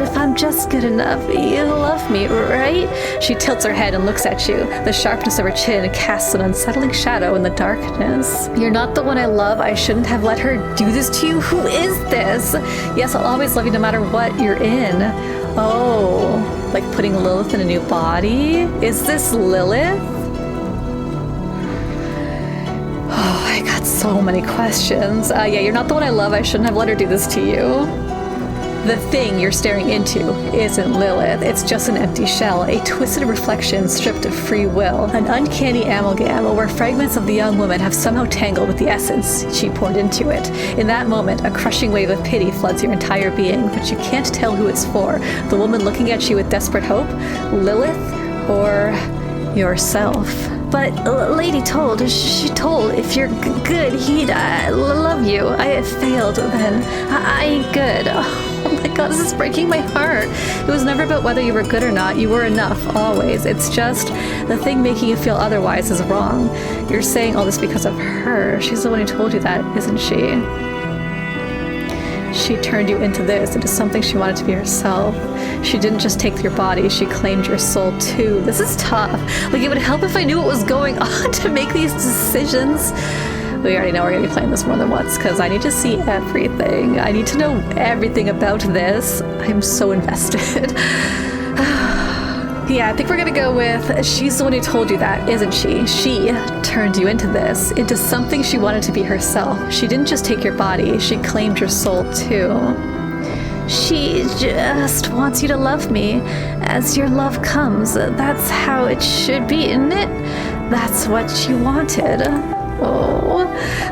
if I'm just good enough, you'll love me, right? She tilts her head and looks at you. The sharpness of her chin casts an unsettling shadow in the darkness. You're not the one I love. I shouldn't have let her do this to you. Who is this? Yes, I'll always love you no matter what you're in. Oh, like putting Lilith in a new body? Is this Lilith? Oh, I got so many questions. Yeah, you're not the one I love. I shouldn't have let her do this to you. The thing you're staring into isn't Lilith. It's just an empty shell, a twisted reflection stripped of free will, an uncanny amalgam where fragments of the young woman have somehow tangled with the essence she poured into it. In that moment, a crushing wave of pity floods your entire being, but you can't tell who it's for. The woman looking at you with desperate hope? Lilith? Or yourself? But Lady told, she told, if you're good, he'd love you. I failed then. I ain't good. Oh my god, this is breaking my heart. It was never about whether you were good or not. You were enough, always. It's just the thing making you feel otherwise is wrong. You're saying all this because of her. She's the one who told you that, isn't she? She turned you into this, into something she wanted to be herself. She didn't just take your body, she claimed your soul too. This is tough. Like, it would help if I knew what was going on to make these decisions. We already know we're going to be playing this more than once, because I need to see everything. I need to know everything about this. I'm so invested. Yeah, I think we're gonna go with she's the one who told you that, isn't she? She turned you into this, into something she wanted to be herself. She didn't just take your body, she claimed your soul too. She just wants you to love me as your love comes. That's how it should be, isn't it? That's what you wanted. Oh,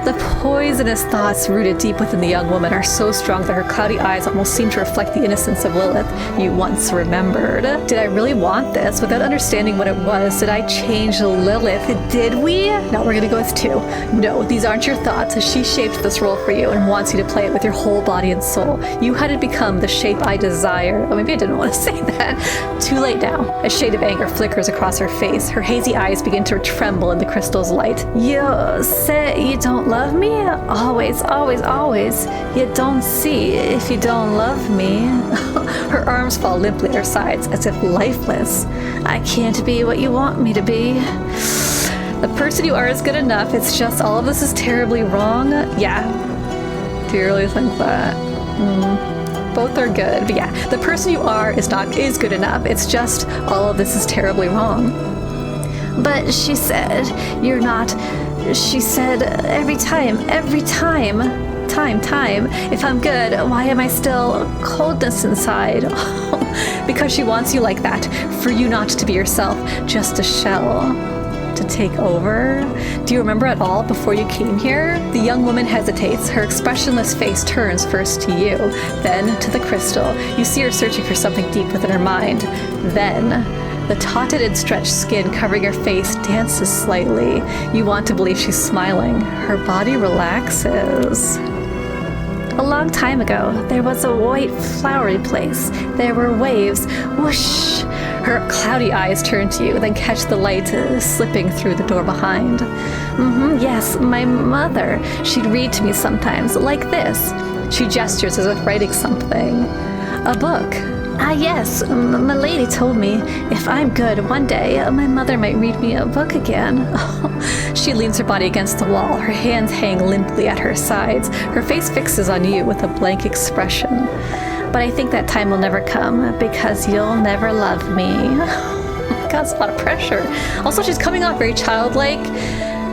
the poisonous thoughts rooted deep within the young woman are so strong that her cloudy eyes almost seem to reflect the innocence of Lilith you once remembered. Did I really want this? Without understanding what it was, did I change Lilith? Did we? Now we're gonna go with 2. No, these aren't your thoughts. She shaped this role for you and wants you to play it with your whole body and soul. You had to become the shape I desire. Oh, maybe I didn't want to say that. Too late now. A shade of anger flickers across her face. Her hazy eyes begin to tremble in the crystal's light. You say you don't love me? Always, always, always. You don't see if you don't love me. Her arms fall limply at her sides as if lifeless. I can't be what you want me to be. The person you are is good enough. It's just all of this is terribly wrong. Yeah. Do you really think that? Both are good, but yeah, the person you are is good enough. It's just all of this is terribly wrong. But she said, you're not. She said, every time, if I'm good, why am I still coldness inside? Because she wants you like that, for you not to be yourself, just a shell. To take over? Do you remember at all before you came here? The young woman hesitates. Her expressionless face turns first to you, then to the crystal. You see her searching for something deep within her mind. Then the tauted and stretched skin covering her face dances slightly. You want to believe she's smiling. Her body relaxes. A long time ago, there was a white flowery place. There were waves. Whoosh! Her cloudy eyes turn to you, then catch the light slipping through the door behind. Yes, my mother. She'd read to me sometimes, like this. She gestures as if writing something. A book. Ah, yes, my lady told me if I'm good one day, my mother might read me a book again. She leans her body against the wall. Her hands hang limply at her sides. Her face fixes on you with a blank expression. But I think that time will never come because you'll never love me. God, it's a lot of pressure. Also, she's coming off very childlike.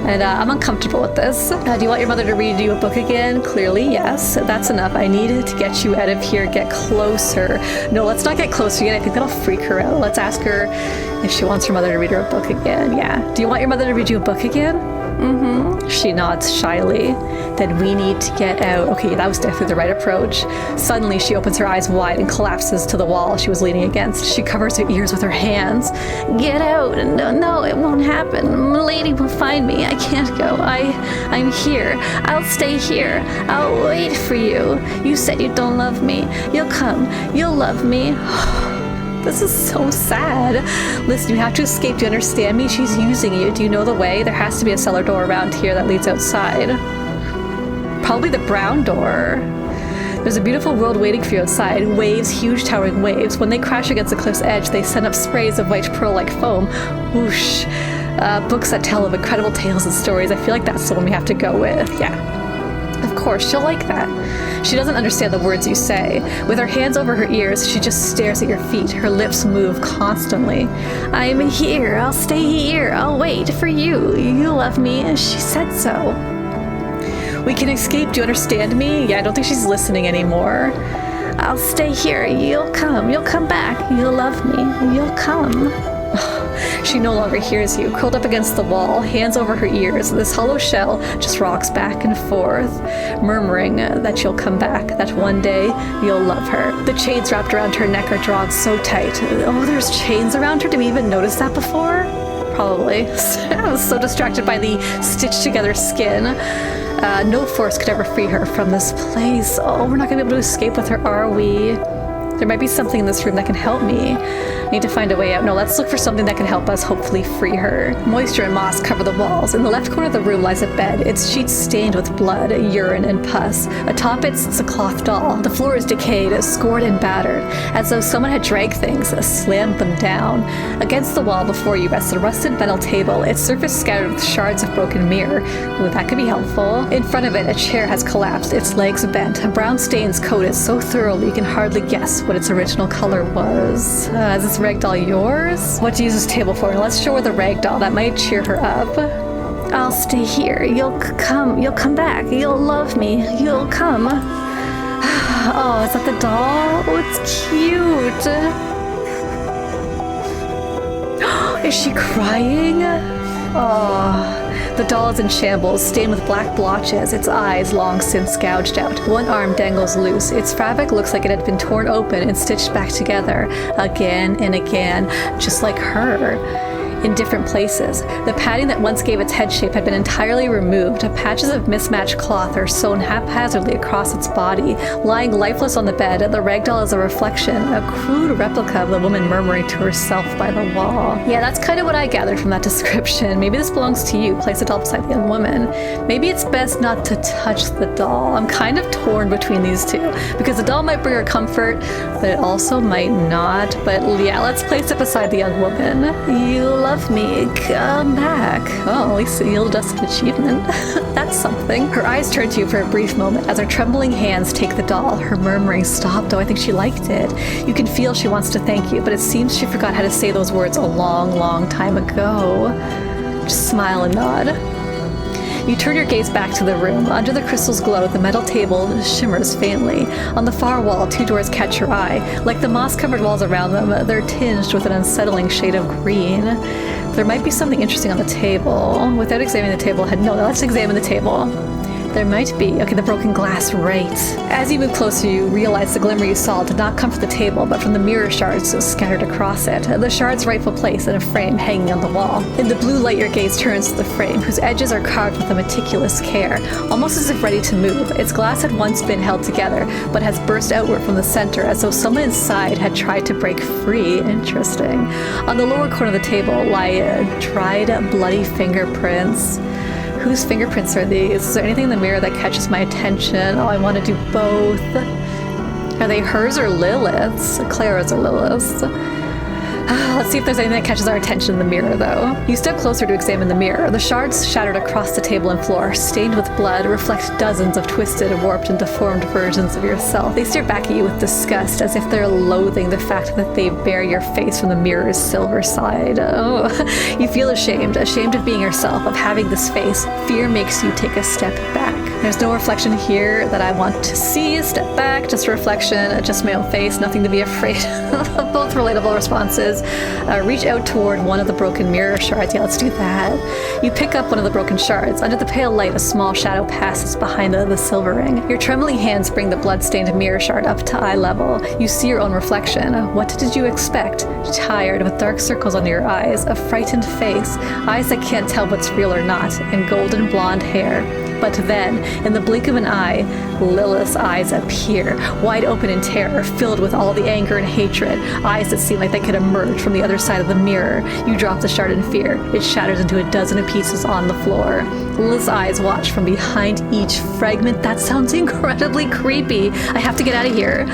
And I'm uncomfortable with this. Do you want your mother to read you a book again? Clearly, yes. That's enough. I need to get you out of here. Get closer. No, let's not get closer yet. I think that'll freak her out. Let's ask her if she wants her mother to read her a book again. Yeah. Do you want your mother to read you a book again? She nods shyly. Then we need to get out. Okay, that was definitely the right approach. Suddenly, she opens her eyes wide and collapses to the wall she was leaning against. She covers her ears with her hands. Get out. No, it won't happen. My lady will find me. I can't go. I'm here. I'll stay here. I'll wait for you. You said you don't love me. You'll come. You'll love me. This is so sad. Listen, you have to escape. Do you understand me? She's using you. Do you know the way? There has to be a cellar door around here that leads outside. Probably the brown door. There's a beautiful world waiting for you outside. Waves, huge towering waves. When they crash against the cliff's edge, they send up sprays of white pearl-like foam. Whoosh. Books that tell of incredible tales and stories. I feel like that's the one we have to go with. Yeah. Of course, she'll like that. She doesn't understand the words you say. With her hands over her ears, she just stares at your feet. Her lips move constantly. I'm here. I'll stay here. I'll wait for you. You love me. She said so. We can escape. Do you understand me? Yeah, I don't think she's listening anymore. I'll stay here. You'll come back. You'll love me. You'll come. She no longer hears you. Curled up against the wall, hands over her ears, this hollow shell just rocks back and forth, murmuring that you'll come back, that one day you'll love her. The chains wrapped around her neck are drawn so tight. Oh, there's chains around her? Did we even notice that before? Probably. I was so distracted by the stitched together skin. No force could ever free her from this place. Oh, we're not gonna be able to escape with her, are we? There might be something in this room that can help me. I need to find a way out. No, let's look for something that can help us hopefully free her. Moisture and moss cover the walls. In the left corner of the room lies a bed, its sheets stained with blood, urine, and pus. Atop it sits a cloth doll. The floor is decayed, scored and battered, as though someone had dragged things, slammed them down. Against the wall before you rests a rusted metal table, its surface scattered with shards of broken mirror. Ooh, that could be helpful. In front of it, a chair has collapsed, its legs bent. Brown stains coated so thoroughly you can hardly guess what its original color was. Is this rag doll yours? What to use this table for? Let's show her the rag doll. That might cheer her up. I'll stay here. You'll come back. You'll love me. You'll come. Oh, is that the doll? Oh, it's cute. Is she crying? Oh. The doll is in shambles, stained with black blotches, its eyes long since gouged out. One arm dangles loose. Its fabric looks like it had been torn open and stitched back together again and again, just like her. In different places. The padding that once gave its head shape had been entirely removed. Patches of mismatched cloth are sewn haphazardly across its body. Lying lifeless on the bed, the ragdoll is a reflection, a crude replica of the woman murmuring to herself by the wall. Yeah, that's kind of what I gathered from that description. Maybe this belongs to you. Place the doll beside the young woman. Maybe it's best not to touch the doll. I'm kind of torn between these two, because the doll might bring her comfort, but it also might not. But yeah, let's place it beside the young woman. You love me, come back. Oh, at least you'll just an achievement. That's something. Her eyes turn to you for a brief moment as her trembling hands take the doll. Her murmuring stopped, though I think she liked it. You can feel she wants to thank you, but it seems she forgot how to say those words a long, long time ago. Just smile and nod. You turn your gaze back to the room. Under the crystal's glow, the metal table shimmers faintly. On the far wall, two doors catch your eye. Like the moss-covered walls around them, they're tinged with an unsettling shade of green. There might be something interesting on the table. Without examining the table, let's examine the table. There might be. Okay, the broken glass, right. As you move closer, you realize the glimmer you saw did not come from the table, but from the mirror shards scattered across it. The shard's rightful place in a frame hanging on the wall. In the blue light, your gaze turns to the frame, whose edges are carved with a meticulous care, almost as if ready to move. Its glass had once been held together, but has burst outward from the center, as though someone inside had tried to break free. Interesting. On the lower corner of the table lie dried, bloody fingerprints. Whose fingerprints are these? Is there anything in the mirror that catches my attention? Oh, I want to do both. Are they hers or Lilith's? Clara's or Lilith's? Let's see if there's anything that catches our attention in the mirror, though. You step closer to examine the mirror. The shards shattered across the table and floor, stained with blood, reflect dozens of twisted, warped, and deformed versions of yourself. They stare back at you with disgust, as if they're loathing the fact that they bear your face from the mirror's silver side. Oh, you feel ashamed of being yourself, of having this face. Fear makes you take a step back. There's no reflection here that I want to see. Step back, just a reflection, just my own face, nothing to be afraid of. Both relatable responses. Reach out toward one of the broken mirror shards. Yeah, let's do that. You pick up one of the broken shards. Under the pale light, a small shadow passes behind the silver ring. Your trembling hands bring the blood-stained mirror shard up to eye level. You see your own reflection. What did you expect? Tired, with dark circles under your eyes, a frightened face, eyes that can't tell what's real or not, and golden blonde hair. But then, in the blink of an eye, Lilith's eyes appear, wide open in terror, filled with all the anger and hatred, eyes that seem like they could emerge from the other side of the mirror. You drop the shard in fear. It shatters into a dozen pieces on the floor. Lilith's eyes watch from behind each fragment. That sounds incredibly creepy. I have to get out of here.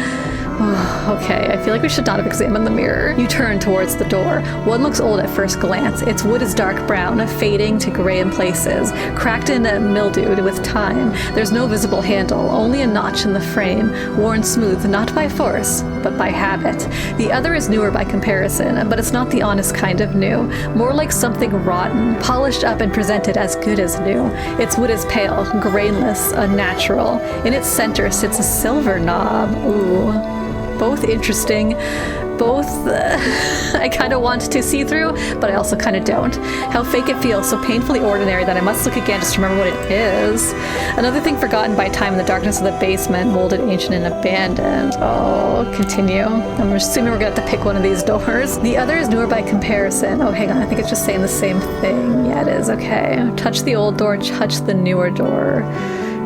Okay, I feel like we should not have examined the mirror. You turn towards the door. One looks old at first glance. Its wood is dark brown, fading to gray in places, cracked and mildewed with time. There's no visible handle, only a notch in the frame, worn smooth, not by force, but by habit. The other is newer by comparison, but it's not the honest kind of new. More like something rotten, polished up and presented as good as new. Its wood is pale, grainless, unnatural. In its center sits a silver knob. Ooh. Both interesting. Both I kind of want to see through, but I also kind of don't. How fake it feels, so painfully ordinary that I must look again just to remember what it is. Another thing forgotten by time in the darkness of the basement, molded, ancient, and abandoned. Oh, continue. I'm assuming we're gonna have to pick one of these doors. The other is newer by comparison. Oh, hang on, I think it's just saying the same thing. Yeah, it is, okay. Touch the old door, touch the newer door.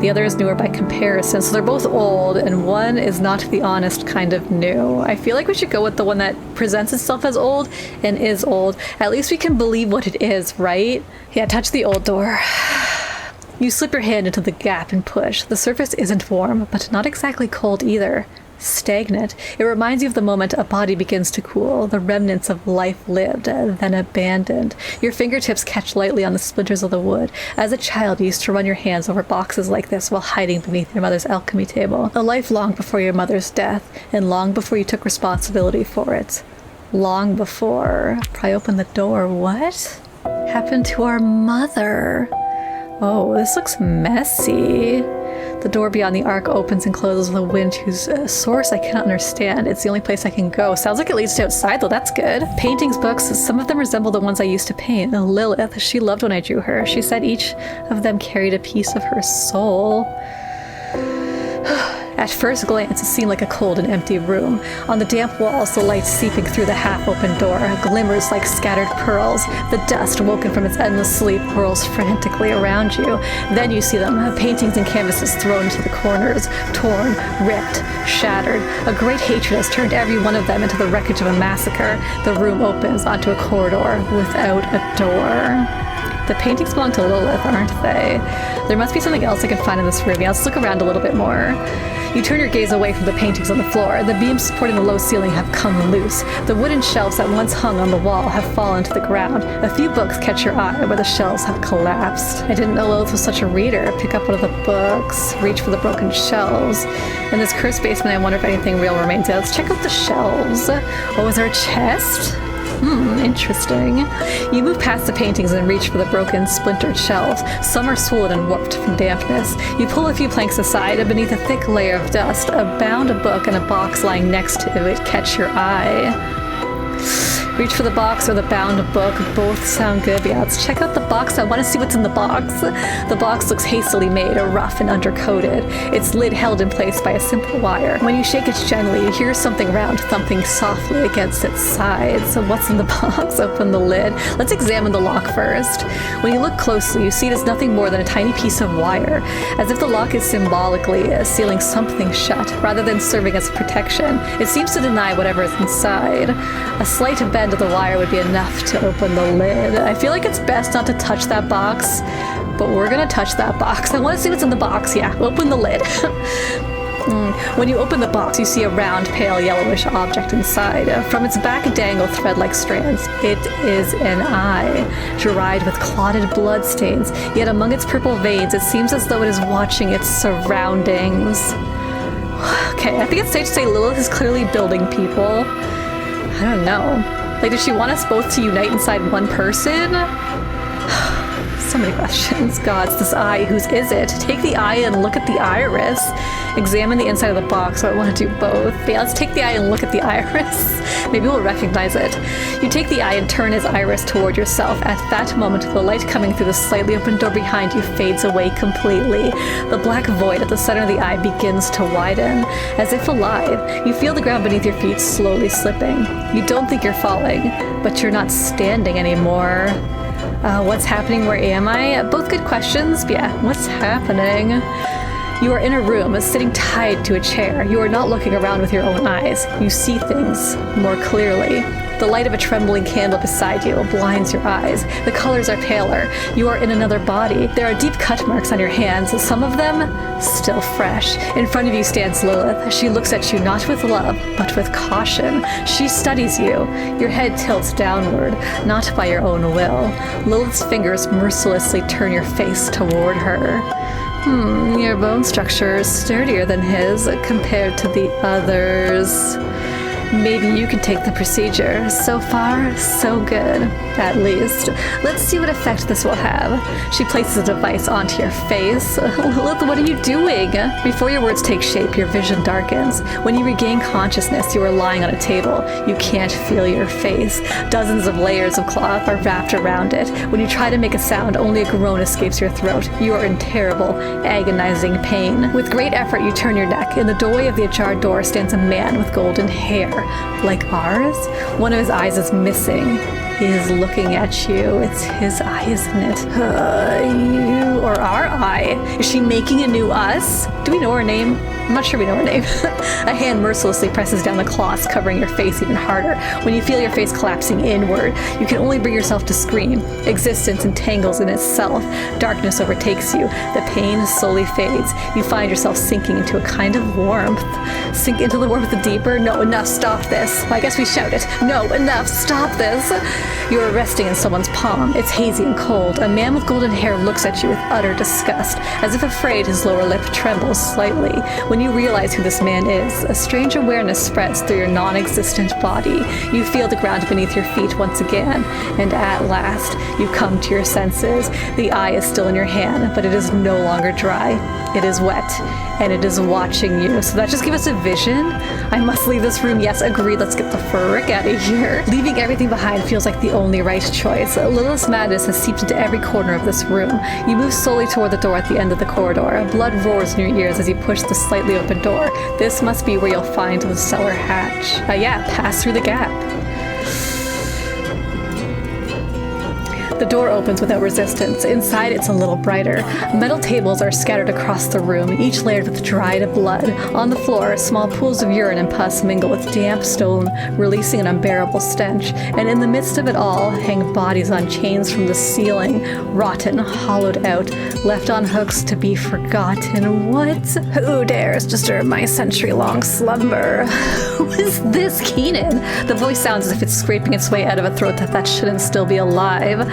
The other is newer by comparison, so they're both old, and one is not the honest kind of new. I feel like we should go with the one that presents itself as old and is old. At least we can believe what it is, right? Yeah, touch the old door. You slip your hand into the gap and push. The surface isn't warm, but not exactly cold either. Stagnant. It reminds you of the moment a body begins to cool, the remnants of life lived, then abandoned. Your fingertips catch lightly on the splinters of the wood. As a child, you used to run your hands over boxes like this while hiding beneath your mother's alchemy table. A life long before your mother's death, and long before you took responsibility for it. Long before. Pry open the door. What happened to our mother? Oh, this looks messy. The door beyond the arc opens and closes with a wind whose source I cannot understand. It's the only place I can go. Sounds like it leads to outside, though. That's good. Paintings, books, some of them resemble the ones I used to paint. Lilith, she loved when I drew her. She said each of them carried a piece of her soul. At first glance, it seemed like a cold and empty room. On the damp walls, the light seeping through the half-open door, glimmers like scattered pearls. The dust, woken from its endless sleep, whirls frantically around you. Then you see them, paintings and canvases thrown into the corners, torn, ripped, shattered. A great hatred has turned every one of them into the wreckage of a massacre. The room opens onto a corridor without a door. The paintings belong to Lilith, aren't they? There must be something else I can find in this room. Yeah, let's look around a little bit more. You turn your gaze away from the paintings on the floor. The beams supporting the low ceiling have come loose. The wooden shelves that once hung on the wall have fallen to the ground. A few books catch your eye, but the shelves have collapsed. I didn't know Lilith was such a reader. Pick up one of the books, reach for the broken shelves. In this cursed basement, I wonder if anything real remains. Yeah, let's check out the shelves. Oh, is there a chest? Interesting. You move past the paintings and reach for the broken, splintered shelves. Some are swollen and warped from dampness. You pull a few planks aside, and beneath a thick layer of dust, a bound book and a box lying next to it catch your eye. Reach for the box or the bound book. Both sound good. Yeah, let's check out the box. I want to see what's in the box. The box looks hastily made, rough and undercoated. Its lid held in place by a simple wire. When you shake it gently, you hear something round thumping softly against its side. So what's in the box? Open the lid. Let's examine the lock first. When you look closely, you see it is nothing more than a tiny piece of wire, as if the lock is symbolically sealing something shut, rather than serving as protection. It seems to deny whatever is inside. A slight bend of the wire would be enough to open the lid. I feel like it's best not to touch that box, but we're gonna touch that box. I want to see what's in the box. Yeah, open the lid. When you open the box, you see a round, pale, yellowish object inside. From its back dangle thread-like strands. It is an eye, dried with clotted blood stains. Yet among its purple veins, it seems as though it is watching its surroundings. Okay, I think it's safe to say Lilith is clearly building people. I don't know. Like, does she want us both to unite inside one person? So many questions. Gods, this eye, whose is it? Take the eye and look at the iris. Examine the inside of the box, so I want to do both. But yeah, let's take the eye and look at the iris. Maybe we'll recognize it. You take the eye and turn his iris toward yourself. At that moment, the light coming through the slightly open door behind you fades away completely. The black void at the center of the eye begins to widen. As if alive, you feel the ground beneath your feet slowly slipping. You don't think you're falling, but you're not standing anymore. What's happening? Where am I? Both good questions. Yeah, what's happening? You are in a room, sitting tied to a chair. You are not looking around with your own eyes. You see things more clearly. The light of a trembling candle beside you blinds your eyes. The colors are paler. You are in another body. There are deep cut marks on your hands, some of them still fresh. In front of you stands Lilith. She looks at you not with love, but with caution. She studies you. Your head tilts downward, not by your own will. Lilith's fingers mercilessly turn your face toward her. Your bone structure is sturdier than his compared to the others. Maybe you can take the procedure. So far, so good. At least. Let's see what effect this will have. She places a device onto your face. Lilith, what are you doing? Before your words take shape, your vision darkens. When you regain consciousness, you are lying on a table. You can't feel your face. Dozens of layers of cloth are wrapped around it. When you try to make a sound, only a groan escapes your throat. You are in terrible, agonizing pain. With great effort, you turn your neck. In the doorway of the ajar door stands a man with golden hair. Like ours? One of his eyes is missing. He is looking at you. It's his eye, isn't it? You or our eye? Is she making a new us? Do we know her name? I'm not sure we know her name. A hand mercilessly presses down the cloths, covering your face even harder. When you feel your face collapsing inward, you can only bring yourself to scream. Existence entangles in itself. Darkness overtakes you. The pain slowly fades. You find yourself sinking into a kind of warmth. Sink into the warmth deeper. No, enough, stop this. I guess we shout it. No, enough, stop this. You are resting in someone's palm. It's hazy and cold. A man with golden hair looks at you with utter disgust. As if afraid, his lower lip trembles slightly. When you realize who this man is, a strange awareness spreads through your non-existent body. You feel the ground beneath your feet once again, and at last, you come to your senses. The eye is still in your hand, but it is no longer dry. It is wet, and it is watching you. So that just gave us a vision. I must leave this room. Yes, agreed. Let's get the frick out of here. Leaving everything behind feels like the only right choice. Lilith's madness has seeped into every corner of this room. You move slowly toward the door at the end of the corridor. Blood roars in your ears as you push the slightly open door. This must be where you'll find the cellar hatch. Yeah, pass through the gap. The door opens without resistance. Inside, it's a little brighter. Metal tables are scattered across the room, each layered with dried blood. On the floor, small pools of urine and pus mingle with damp stone, releasing an unbearable stench. And in the midst of it all, hang bodies on chains from the ceiling, rotten, hollowed out, left on hooks to be forgotten. What? Who dares disturb my century-long slumber? Who is this, Keenan? The voice sounds as if it's scraping its way out of a throat that shouldn't still be alive.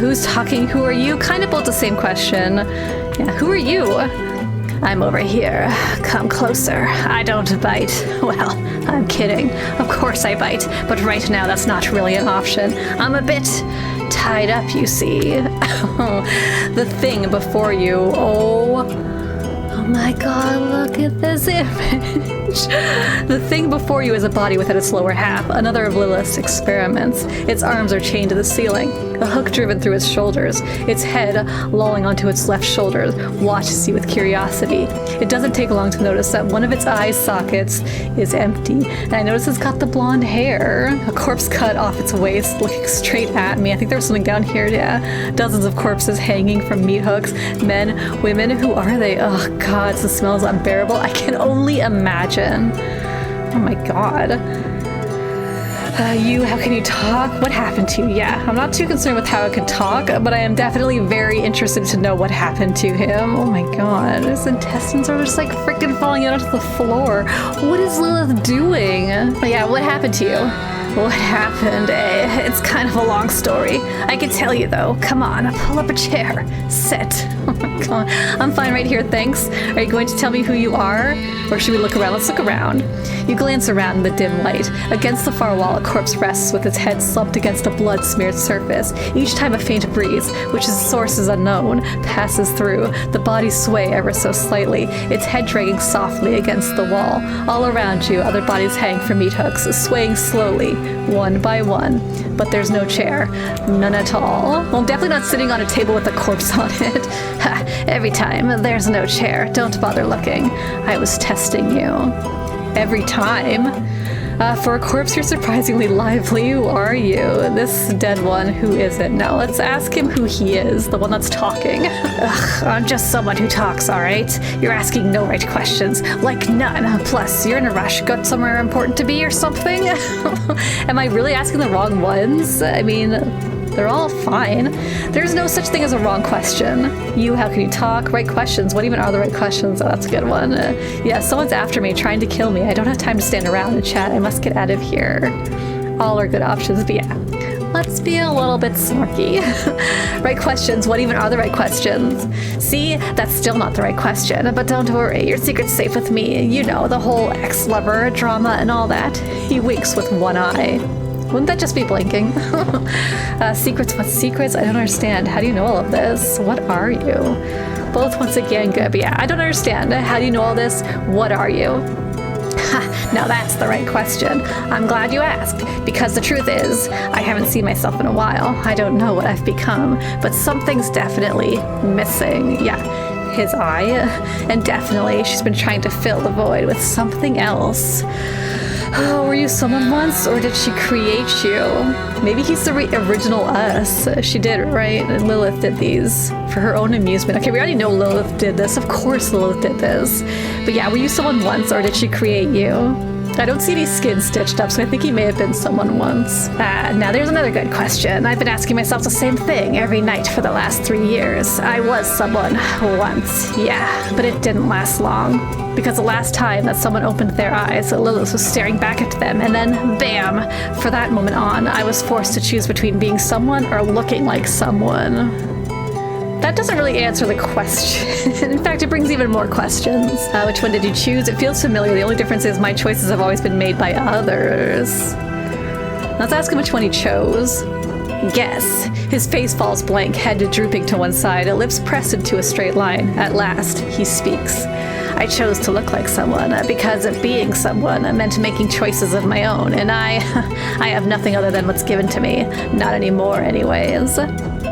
Who's talking? Who are you? Kind of both the same question. Yeah, who are you? I'm over here. Come closer. I don't bite. Well, I'm kidding. Of course I bite, but right now that's not really an option. I'm a bit tied up, you see. The thing before you. Oh my god, look at this image. The thing before you is a body without its lower half, another of Lilith's experiments. Its arms are chained to the ceiling, a hook driven through its shoulders. Its head, lolling onto its left shoulder, watches you with curiosity. It doesn't take long to notice that one of its eye sockets is empty, and I notice it's got the blonde hair. A corpse cut off its waist, looking straight at me. I think there was something down here, yeah. Dozens of corpses hanging from meat hooks. Men, women, who are they? Oh god, the smell is unbearable. I can only imagine. Oh my god. How can you talk? What happened to you? Yeah, I'm not too concerned with how it can talk, but I am definitely very interested to know what happened to him. Oh my god, his intestines are just like freaking falling out onto the floor. What is Lilith doing? Yeah, what happened to you? What happened? It's kind of a long story. I can tell you though. Come on, pull up a chair. Sit. Oh my god. I'm fine right here, thanks. Are you going to tell me who you are? Or should we look around? Let's look around. You glance around in the dim light. Against the far wall, a corpse rests with its head slumped against a blood-smeared surface. Each time a faint breeze, which its source is unknown, passes through, the bodies sway ever so slightly, its head dragging softly against the wall. All around you, other bodies hang from meat hooks, swaying slowly, one by one. But there's no chair. None at all. Well, I'm definitely not sitting on a table with a corpse on it. Ha, every time, there's no chair. Don't bother looking. I was testing you. Every time? For a corpse, you're surprisingly lively. Who are you? This dead one, who is it? Now, let's ask him who he is, the one that's talking. Ugh, I'm just someone who talks, all right? You're asking no right questions. Like none. Plus, you're in a rush. Got somewhere important to be or something? Am I really asking the wrong ones? I mean, they're all fine. There's no such thing as a wrong question. How can you talk? Right questions. What even are the right questions? Oh, that's a good one. Yeah, someone's after me, trying to kill me. I don't have time to stand around and chat. I must get out of here. All are good options, but yeah. Let's be a little bit snarky. Right questions, what even are the right questions? See, that's still not the right question, but don't worry, your secret's safe with me. You know, the whole ex-lover drama and all that. He winks with one eye. Wouldn't that just be blinking? Secrets, what secrets? I don't understand. How do you know all of this? What are you? Both once again good, but yeah, I don't understand. How do you know all this? What are you? Now that's the right question. I'm glad you asked, because the truth is, I haven't seen myself in a while. I don't know what I've become, but something's definitely missing. Yeah, his eye. And definitely she's been trying to fill the void with something else. Oh, were you someone once, or did she create you? Maybe he's the original us. She did, right? And Lilith did these for her own amusement. Okay, we already know Lilith did this. Of course Lilith did this. But yeah, were you someone once, or did she create you? I don't see any skin stitched up, so I think he may have been someone once. Now there's another good question. I've been asking myself the same thing every night for the last 3 years. I was someone once, yeah, but it didn't last long. Because the last time that someone opened their eyes, Lilith was staring back at them, and then bam! For that moment on, I was forced to choose between being someone or looking like someone. That doesn't really answer the question. In fact, it brings even more questions. Which one did you choose? It feels familiar. The only difference is my choices have always been made by others. Let's ask him which one he chose. Guess. His face falls blank, head drooping to one side, lips pressed into a straight line. At last, he speaks. I chose to look like someone because of being someone meant making choices of my own, and I have nothing other than what's given to me. Not anymore, anyways.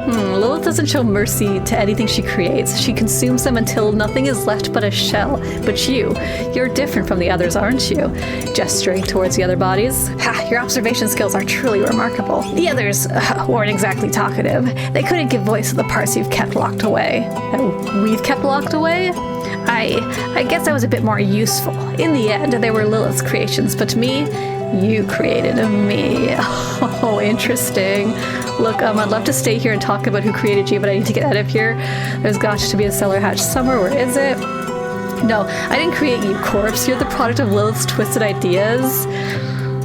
Lilith doesn't show mercy to anything she creates. She consumes them until nothing is left but a shell. But you're different from the others, aren't you? Gesturing towards the other bodies. Ha, your observation skills are truly remarkable. The others weren't exactly talkative. They couldn't give voice to the parts you've kept locked away. And we've kept locked away? I guess I was a bit more useful. In the end, they were Lilith's creations, but me, you created me. Oh, interesting. Look, I'd love to stay here and talk about who created you, but I need to get out of here. There's got to be a cellar hatch somewhere. Where is it? No, I didn't create you, corpse. You're the product of Lilith's twisted ideas.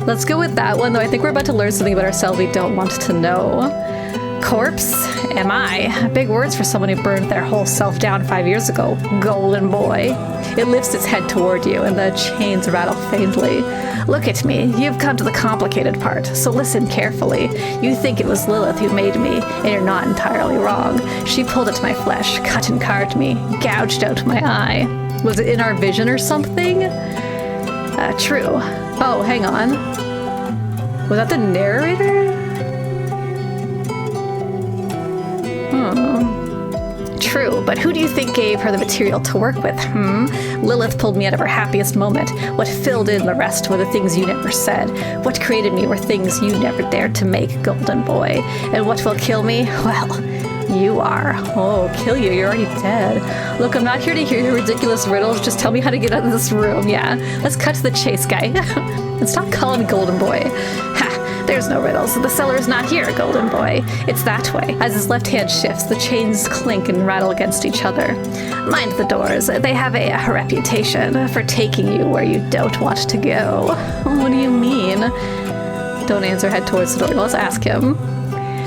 Let's go with that one, though I think we're about to learn something about ourselves we don't want to know. Corpse? Am I? Big words for someone who burned their whole self down 5 years ago. Golden boy. It lifts its head toward you, and the chains rattle faintly. Look at me. You've come to the complicated part, so listen carefully. You think it was Lilith who made me, and you're not entirely wrong. She pulled at my flesh, cut and carved me, gouged out my eye. Was it in our vision or something? True. Oh, hang on. Was that the narrator? True, but who do you think gave her the material to work with, Lilith pulled me out of her happiest moment. What filled in the rest were the things you never said. What created me were things you never dared to make, golden boy. And what will kill me? Well, you are. Oh, kill you, you're already dead. Look, I'm not here to hear your ridiculous riddles, just tell me how to get out of this room, yeah? Let's cut to the chase, guy. And stop calling me golden boy. Ha! There's no riddles. The cellar's not here, golden boy. It's that way. As his left hand shifts, the chains clink and rattle against each other. Mind the doors. They have a reputation for taking you where you don't want to go. What do you mean? Don't answer, head towards the door. Let's ask him.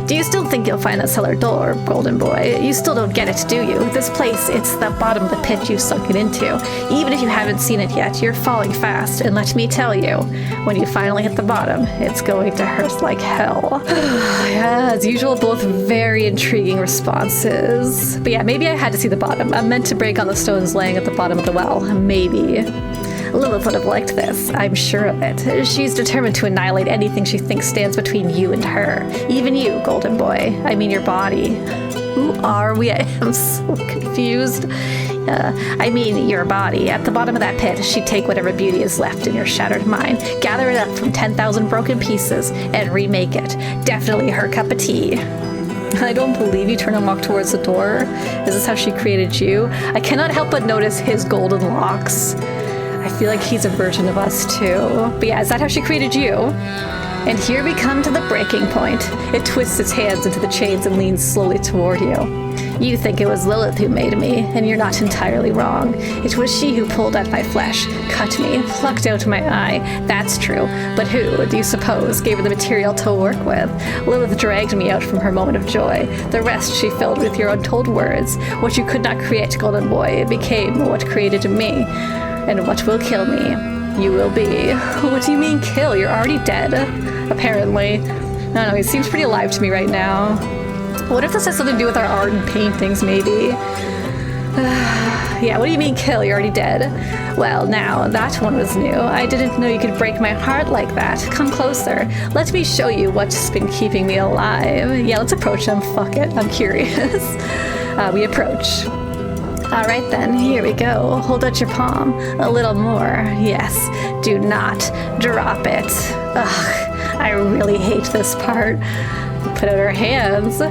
Do you still think you'll find that cellar door, golden boy? You still don't get it, do you? This place, it's the bottom of the pit you've sunken into. Even if you haven't seen it yet, you're falling fast. And let me tell you, when you finally hit the bottom, it's going to hurt like hell. Yeah, as usual, both very intriguing responses. But yeah, maybe I had to see the bottom. I'm meant to break on the stones laying at the bottom of the well. Maybe. Lilith would have liked this, I'm sure of it. She's determined to annihilate anything she thinks stands between you and her. Even you, golden boy. I mean your body. Who are we? I am so confused. I mean your body. At the bottom of that pit, she'd take whatever beauty is left in your shattered mind, gather it up from 10,000 broken pieces, and remake it. Definitely her cup of tea. I don't believe you. Turn and walk towards the door. Is this how she created you? I cannot help but notice his golden locks. I feel like he's a version of us too. But yeah, is that how she created you? And here we come to the breaking point. It twists its hands into the chains and leans slowly toward you. You think it was Lilith who made me, and you're not entirely wrong. It was she who pulled at my flesh, cut me, plucked out my eye. That's true. But who, do you suppose, gave her the material to work with? Lilith dragged me out from her moment of joy. The rest she filled with your untold words. What you could not create, golden boy, became what created me. And what will kill me, you will be. What do you mean kill? You're already dead. Apparently. I don't know, he seems pretty alive to me right now. What if this has something to do with our art and paintings, maybe? Yeah, what do you mean kill? You're already dead. Well, now, that one was new. I didn't know you could break my heart like that. Come closer. Let me show you what's been keeping me alive. Yeah, let's approach him. Fuck it. I'm curious. We approach. All right then, here we go. Hold out your palm. A little more. Yes. Do not drop it. Ugh. I really hate this part. Put out our hands.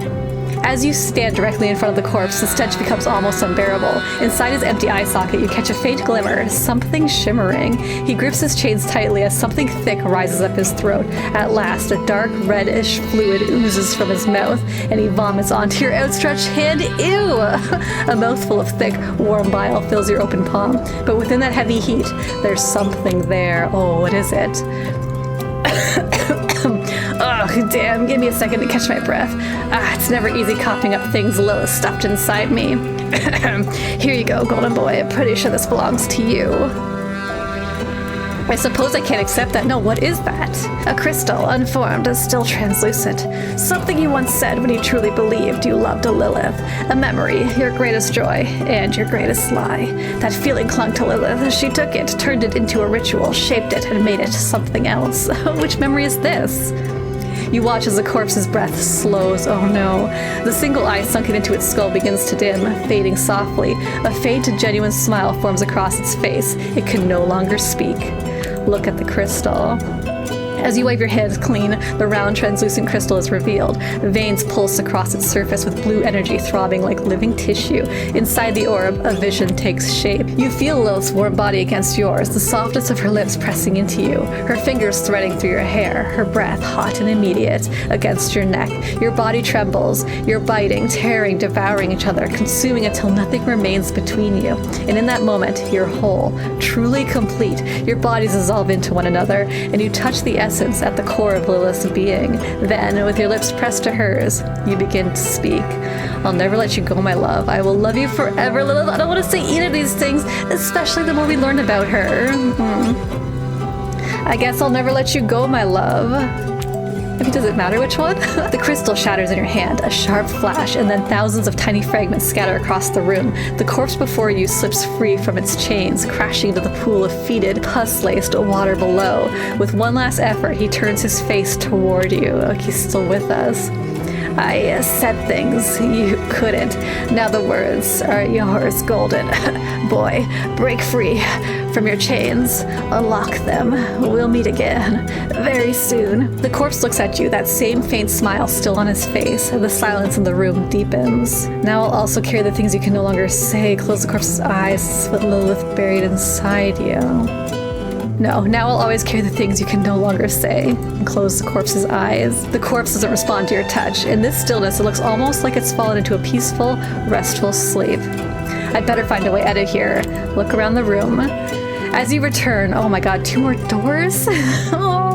As you stand directly in front of the corpse, the stench becomes almost unbearable. Inside his empty eye socket, you catch a faint glimmer, something shimmering. He grips his chains tightly as something thick rises up his throat. At last, a dark reddish fluid oozes from his mouth, and he vomits onto your outstretched hand. Ew! A mouthful of thick, warm bile fills your open palm. But within that heavy heat, there's something there. Oh, what is it? Ugh, damn, give me a second to catch my breath. It's never easy coughing up things Lilith stuffed inside me. Here you go, golden boy. Pretty sure this belongs to you. I suppose I can't accept that. No, what is that? A crystal, unformed, still translucent. Something you once said when you truly believed you loved a Lilith. A memory, your greatest joy, and your greatest lie. That feeling clung to Lilith. She took it, turned it into a ritual, shaped it, and made it something else. Which memory is this? You watch as the corpse's breath slows. Oh no. The single eye sunken into its skull begins to dim, fading softly. A faint, genuine smile forms across its face. It can no longer speak. Look at the crystal. As you wipe your hands clean, the round, translucent crystal is revealed. Veins pulse across its surface with blue energy throbbing like living tissue. Inside the orb, a vision takes shape. You feel Lilith's warm body against yours, the softness of her lips pressing into you, her fingers threading through your hair, her breath hot and immediate against your neck. Your body trembles. You're biting, tearing, devouring each other, consuming until nothing remains between you. And in that moment, you're whole, truly complete. Your bodies dissolve into one another, and you touch the essence at the core of Lilith's being. Then, with your lips pressed to hers, you begin to speak. I'll never let you go, my love. I will love you forever, Lilith. I don't want to say either of these things, especially the more we learn about her. I guess I'll never let you go, my love. I mean, does it matter which one? The crystal shatters in your hand, a sharp flash, and then thousands of tiny fragments scatter across the room. The corpse before you slips free from its chains, crashing into the pool of fetid, pus-laced water below. With one last effort, he turns his face toward you. Like he's still with us. I said things you couldn't. Now the words are yours, golden boy. Break free from your chains. Unlock them. We'll meet again very soon. The corpse looks at you, that same faint smile still on his face. The silence in the room deepens. Now I'll also carry the things you can no longer say. Close the corpse's eyes with Lilith buried inside you. No, now I'll always carry the things you can no longer say. And close the corpse's eyes. The corpse doesn't respond to your touch. In this stillness, it looks almost like it's fallen into a peaceful, restful sleep. I'd better find a way out of here. Look around the room. As you return, oh my god, 2 more doors?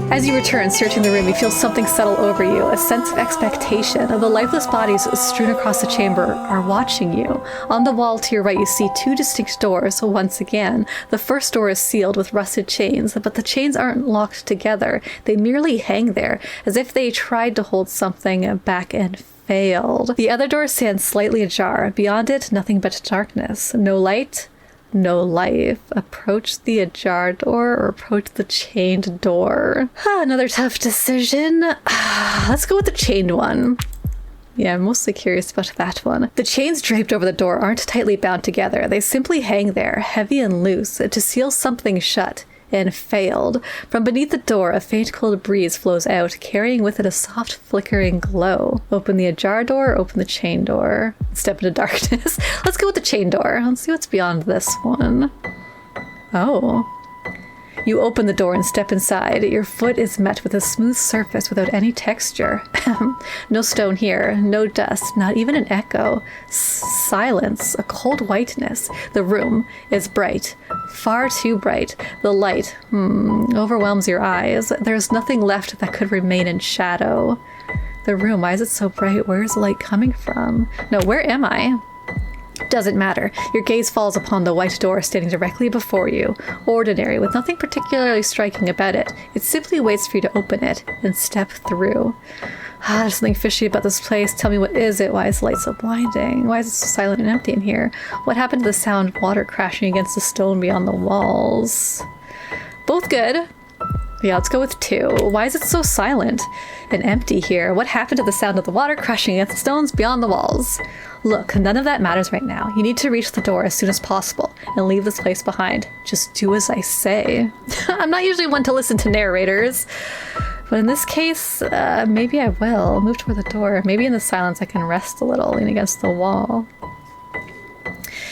As you return, searching the room, you feel something settle over you, a sense of expectation. The lifeless bodies strewn across the chamber are watching you. On the wall to your right, you see 2 distinct doors once again. The first door is sealed with rusted chains, but the chains aren't locked together. They merely hang there, as if they tried to hold something back and failed. The other door stands slightly ajar. Beyond it, nothing but darkness. No light. No life. Approach the ajar door or approach the chained door. Another tough decision. Let's go with the chained one. Yeah, I'm mostly curious about that one. The chains draped over the door aren't tightly bound together. They simply hang there, heavy and loose, to seal something shut. And failed. From beneath the door, a faint cold breeze flows out, carrying with it a soft flickering glow. Open the ajar door, open the chain door. Step into darkness. Let's go with the chain door. Let's see what's beyond this one. Oh. You open the door and step inside. Your foot is met with a smooth surface without any texture. No stone here, no dust, not even an echo. Silence, a cold whiteness. The room is bright, far too bright. The light overwhelms your eyes. There's nothing left that could remain in shadow. The room, why is it so bright? Where's the light coming from? No, where am I? Doesn't matter. Your gaze falls upon the white door standing directly before you. Ordinary, with nothing particularly striking about it. It simply waits for you to open it and step through. There's something fishy about this place. Tell me, what is it? Why is the light so blinding? Why is it so silent and empty in here? What happened to the sound of water crashing against the stone beyond the walls? Both good. Yeah, let's go with 2. Why is it so silent and empty here? What happened to the sound of the water crashing against the stones beyond the walls? Look, none of that matters right now. You need to reach the door as soon as possible and leave this place behind. Just do as I say. I'm not usually one to listen to narrators, but in this case, maybe I will. Move toward the door. Maybe in the silence I can rest a little, lean against the wall.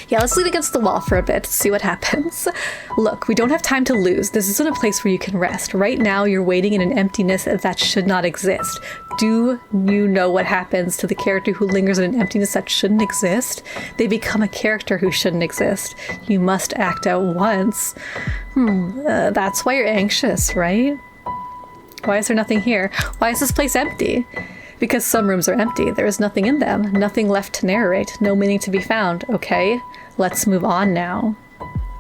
Yeah, let's lean against the wall for a bit to see what happens. Look, we don't have time to lose. This isn't a place where you can rest. Right now, you're waiting in an emptiness that should not exist. Do you know what happens to the character who lingers in an emptiness that shouldn't exist? They become a character who shouldn't exist. You must act out once. That's why you're anxious, right? Why is there nothing here? Why is this place empty? Because some rooms are empty. There is nothing in them. Nothing left to narrate. No meaning to be found. Okay, let's move on now.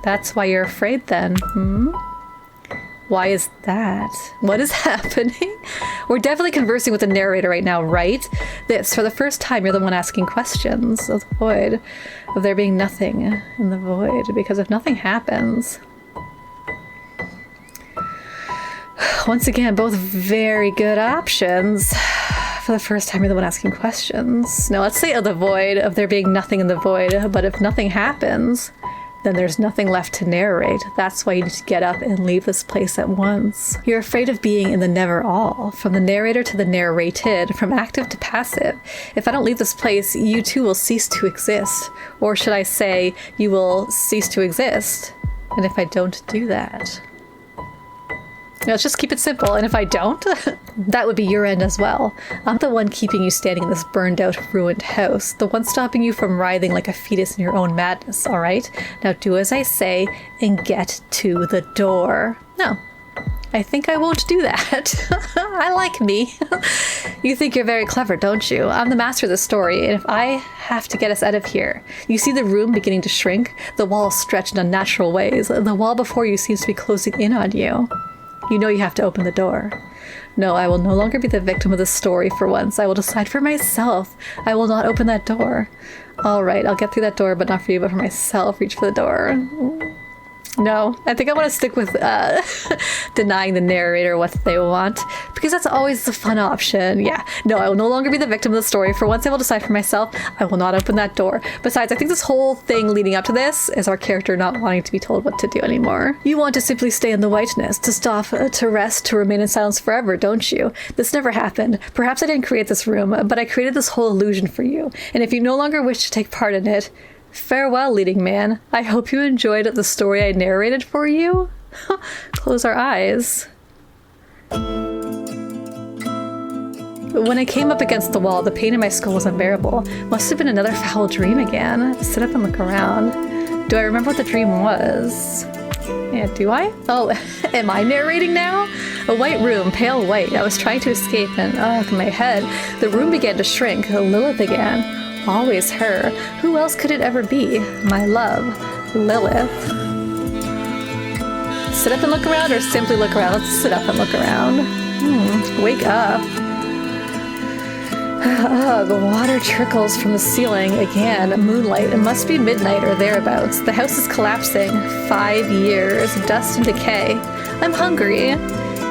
That's why you're afraid then, Why is that? What is happening? We're definitely conversing with the narrator right now, right? This, for the first time, you're the one asking questions of the void. Of there being nothing in the void. Because if nothing happens... Once again, both very good options. For the first time, you're the one asking questions. No, let's say of the void, of there being nothing in the void. But if nothing happens, then there's nothing left to narrate. That's why you need to get up and leave this place at once. You're afraid of being in the never all, from the narrator to the narrated, from active to passive. If I don't leave this place, you too will cease to exist. Or should I say, you will cease to exist. And if I don't do that... No, let's just keep it simple, and if I don't, that would be your end as well. I'm the one keeping you standing in this burned out, ruined house, the one stopping you from writhing like a fetus in your own madness, alright? Now do as I say, and get to the door. No, I think I won't do that. I like me. You think you're very clever, don't you? I'm the master of the story, and if I have to get us out of here, you see the room beginning to shrink, the walls stretch in unnatural ways, the wall before you seems to be closing in on you. You know you have to open the door. No, I will no longer be the victim of this story for once. I will decide for myself. I will not open that door. All right, I'll get through that door, but not for you, but for myself. Reach for the door. No, I think I want to stick with denying the narrator what they want, because that's always the fun option. Yeah, no, I will no longer be the victim of the story. For once I will decide for myself, I will not open that door. Besides, I think this whole thing leading up to this is our character not wanting to be told what to do anymore. You want to simply stay in the whiteness, to stop, to rest, to remain in silence forever, don't you? This never happened. Perhaps I didn't create this room, but I created this whole illusion for you. And if you no longer wish to take part in it, farewell, leading man. I hope you enjoyed the story I narrated for you. Close our eyes. When I came up against the wall, the pain in my skull was unbearable. Must have been another foul dream again. Sit up and look around. Do I remember what the dream was? Yeah, do I? Oh, am I narrating now? A white room, pale white. I was trying to escape and, my head. The room began to shrink. Lilith again. Always her. Who else could it ever be? My love, Lilith. Sit up and look around, or simply look around? Let's sit up and look around. Wake up. The water trickles from the ceiling again. Moonlight. It must be midnight or thereabouts. The house is collapsing. 5 years. Dust and decay. I'm hungry.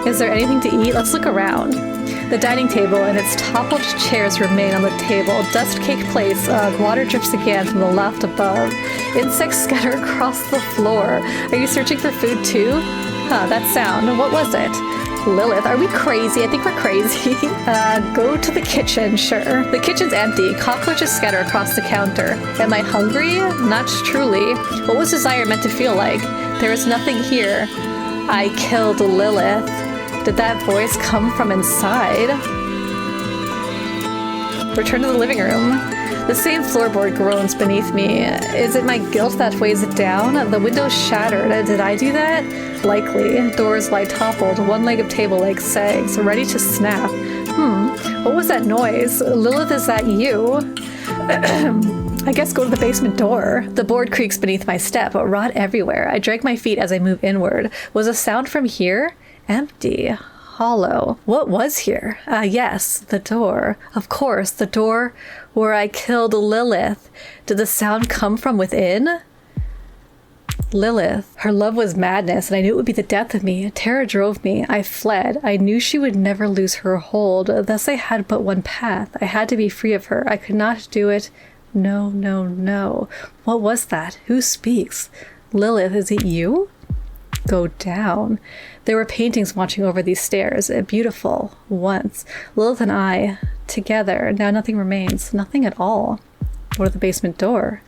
Is there anything to eat? Let's look around. The dining table and its toppled chairs remain on the table. Dust cake place. Water drips again from the loft above. Insects scatter across the floor. Are you searching for food too? That sound. What was it? Lilith, are we crazy? I think we're crazy. Go to the kitchen, sure. The kitchen's empty. Cockroaches scatter across the counter. Am I hungry? Not truly. What was desire meant to feel like? There is nothing here. I killed Lilith. Did that voice come from inside? Return to the living room. The same floorboard groans beneath me. Is it my guilt that weighs it down? The window's shattered. Did I do that? Likely. Doors lie toppled. One leg of table leg sags, ready to snap. What was that noise? Lilith, is that you? I guess go to the basement door. The board creaks beneath my step, rot everywhere. I drag my feet as I move inward. Was a sound from here? Empty. Hollow. What was here? Yes, the door. Of course, the door where I killed Lilith. Did the sound come from within? Lilith. Her love was madness, and I knew it would be the death of me. Terror drove me. I fled. I knew she would never lose her hold. Thus I had but one path. I had to be free of her. I could not do it. No, no, no. What was that? Who speaks? Lilith, is it you? Go down. There were paintings watching over these stairs. Beautiful. Once. Lilith and I. Together. Now nothing remains. Nothing at all. Go to the basement door.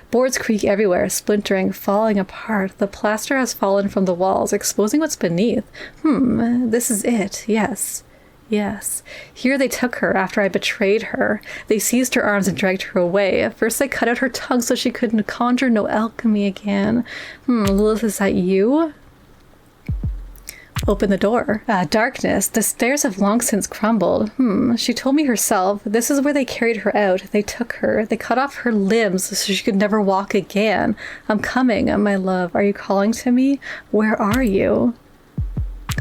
Boards creak everywhere, splintering, falling apart. The plaster has fallen from the walls, exposing what's beneath. This is it. Yes. Yes. Here they took her after I betrayed her. They seized her arms and dragged her away. First they cut out her tongue so she couldn't conjure no alchemy again. Lilith, is that you? Open the door. Darkness. The stairs have long since crumbled. She told me herself. This is where they carried her out. They took her. They cut off her limbs so she could never walk again. I'm coming, my love. Are you calling to me? Where are you?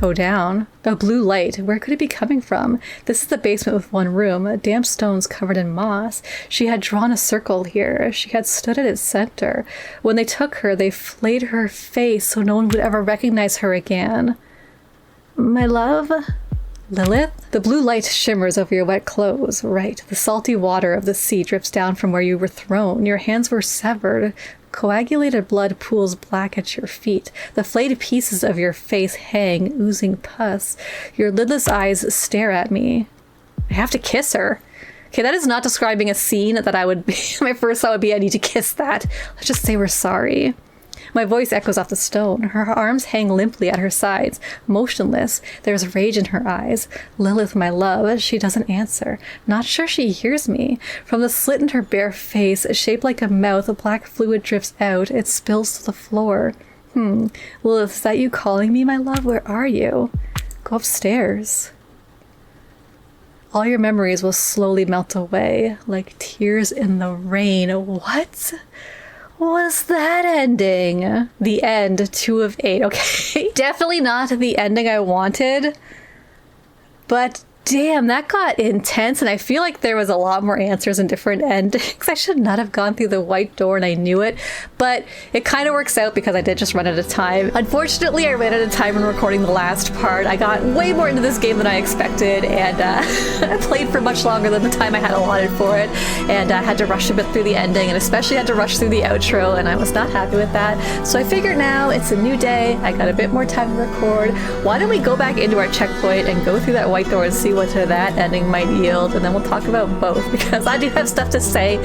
Go down. A blue light. Where could it be coming from? This is the basement with one room. Damp stones covered in moss. She had drawn a circle here. She had stood at its center. When they took her, they flayed her face so no one would ever recognize her again. My love? Lilith? The blue light shimmers over your wet clothes. Right. The salty water of the sea drips down from where you were thrown. Your hands were severed. Coagulated blood pools black at your feet. The flayed pieces of your face hang, oozing pus. Your lidless eyes stare at me. I have to kiss her. Okay, that is not describing a scene that I would be. My first thought would be I need to kiss that. Let's just say we're sorry. My voice echoes off the stone. Her arms hang limply at her sides, motionless. There's rage in her eyes. Lilith, my love, she doesn't answer. Not sure she hears me. From the slit in her bare face, shaped like a mouth, a black fluid drifts out. It spills to the floor. Lilith, is that you calling me, my love? Where are you? Go upstairs. All your memories will slowly melt away, like tears in the rain. What was that ending? The end, 2 of 8. Okay, definitely not the ending I wanted, but damn, that got intense, and I feel like there was a lot more answers and different endings. I should not have gone through the white door, and I knew it, but it kind of works out because I did just run out of time. Unfortunately, I ran out of time when recording the last part. I got way more into this game than I expected, and I played for much longer than the time I had allotted for it, and I had to rush a bit through the ending, and especially had to rush through the outro, and I was not happy with that. So I figured now it's a new day, I got a bit more time to record. Why don't we go back into our checkpoint and go through that white door and see what that ending might yield, and then we'll talk about both, because I do have stuff to say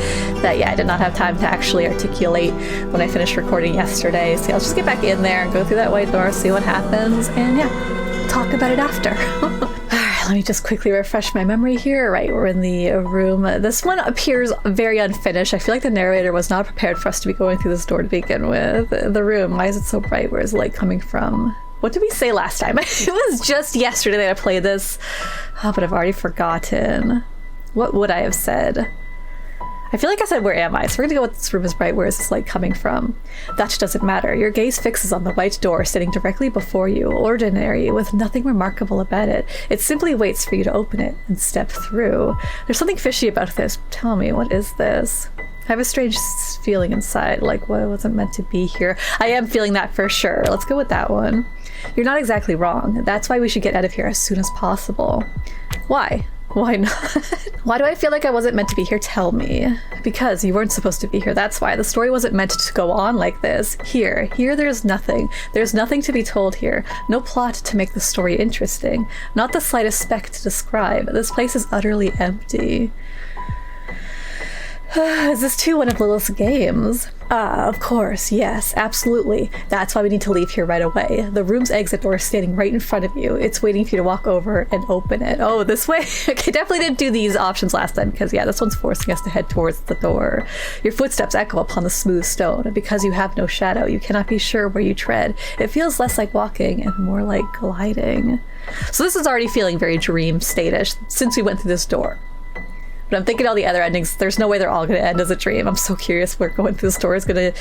that, yeah, I did not have time to actually articulate when I finished recording yesterday. So I'll just get back in there and go through that white door, see what happens, and yeah, talk about it after. Alright, let me just quickly refresh my memory here. Right, we're in the room. This one appears very unfinished. I feel like the narrator was not prepared for us to be going through this door to begin with. The room, why is it so bright? Where is the light coming from? What did we say last time? It was just yesterday that I played this. Oh, but I've already forgotten. What would I have said? I feel like I said, where am I? So we're gonna go with this room is bright. Where is this light coming from? That doesn't matter. Your gaze fixes on the white door sitting directly before you. Ordinary, with nothing remarkable about it. It simply waits for you to open it and step through. There's something fishy about this. Tell me, what is this? I have a strange feeling inside, like what wasn't meant to be here. I am feeling that for sure. Let's go with that one. You're not exactly wrong. That's why we should get out of here as soon as possible. Why? Why not? Why do I feel like I wasn't meant to be here? Tell me. Because you weren't supposed to be here. That's why. The story wasn't meant to go on like this. Here there's nothing. There's nothing to be told here. No plot to make the story interesting. Not the slightest speck to describe. This place is utterly empty. Is this too one of Lilith's games? Of course, yes, absolutely. That's why we need to leave here right away. The room's exit door is standing right in front of you. It's waiting for you to walk over and open it. Oh, this way? Okay, definitely didn't do these options last time because, yeah, this one's forcing us to head towards the door. Your footsteps echo upon the smooth stone, and because you have no shadow, you cannot be sure where you tread. It feels less like walking and more like gliding. So this is already feeling very dream state-ish since we went through this door. But I'm thinking all the other endings, there's no way they're all going to end as a dream. I'm so curious where going through the story is going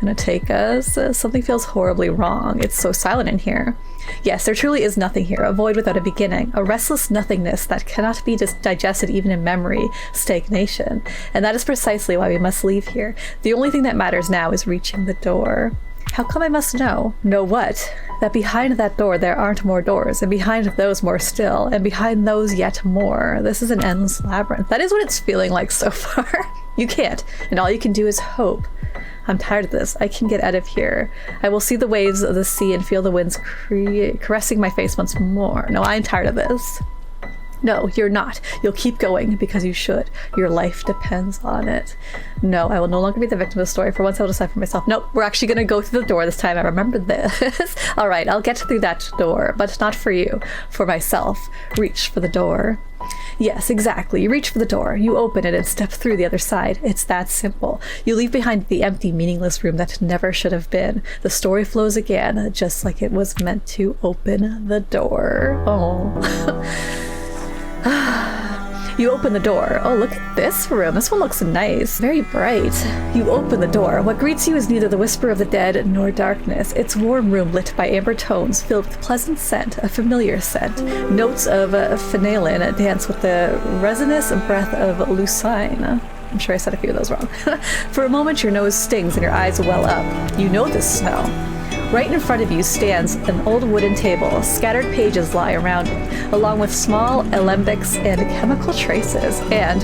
to take us. Something feels horribly wrong. It's so silent in here. Yes, there truly is nothing here, a void without a beginning, a restless nothingness that cannot be digested even in memory, stagnation. And that is precisely why we must leave here. The only thing that matters now is reaching the door. How come I must know? Know what? That behind that door there aren't more doors, and behind those more still, and behind those yet more. This is an endless labyrinth. That is what it's feeling like so far. You can't, and all you can do is hope. I'm tired of this. I can get out of here. I will see the waves of the sea and feel the winds caressing my face once more. No, I'm tired of this. No, you're not. You'll keep going because you should. Your life depends on it. No, I will no longer be the victim of the story. For once, I will decide for myself. Nope, we're actually going to go through the door this time. I remember this. All right, I'll get through that door, but not for you. For myself. Reach for the door. Yes, exactly. You reach for the door. You open it and step through the other side. It's that simple. You leave behind the empty, meaningless room that never should have been. The story flows again, just like it was meant to open the door. Oh. You open the door. Oh, look at this room. This one looks nice. Very bright. You open the door. What greets you is neither the whisper of the dead nor darkness. It's a warm room lit by amber tones filled with pleasant scent, a familiar scent. Notes of phenolin dance with the resinous breath of lucine. I'm sure I said a few of those wrong. For a moment, your nose stings and your eyes well up. You know this smell. Right in front of you stands an old wooden table. Scattered pages lie around it, along with small alembics and chemical traces. And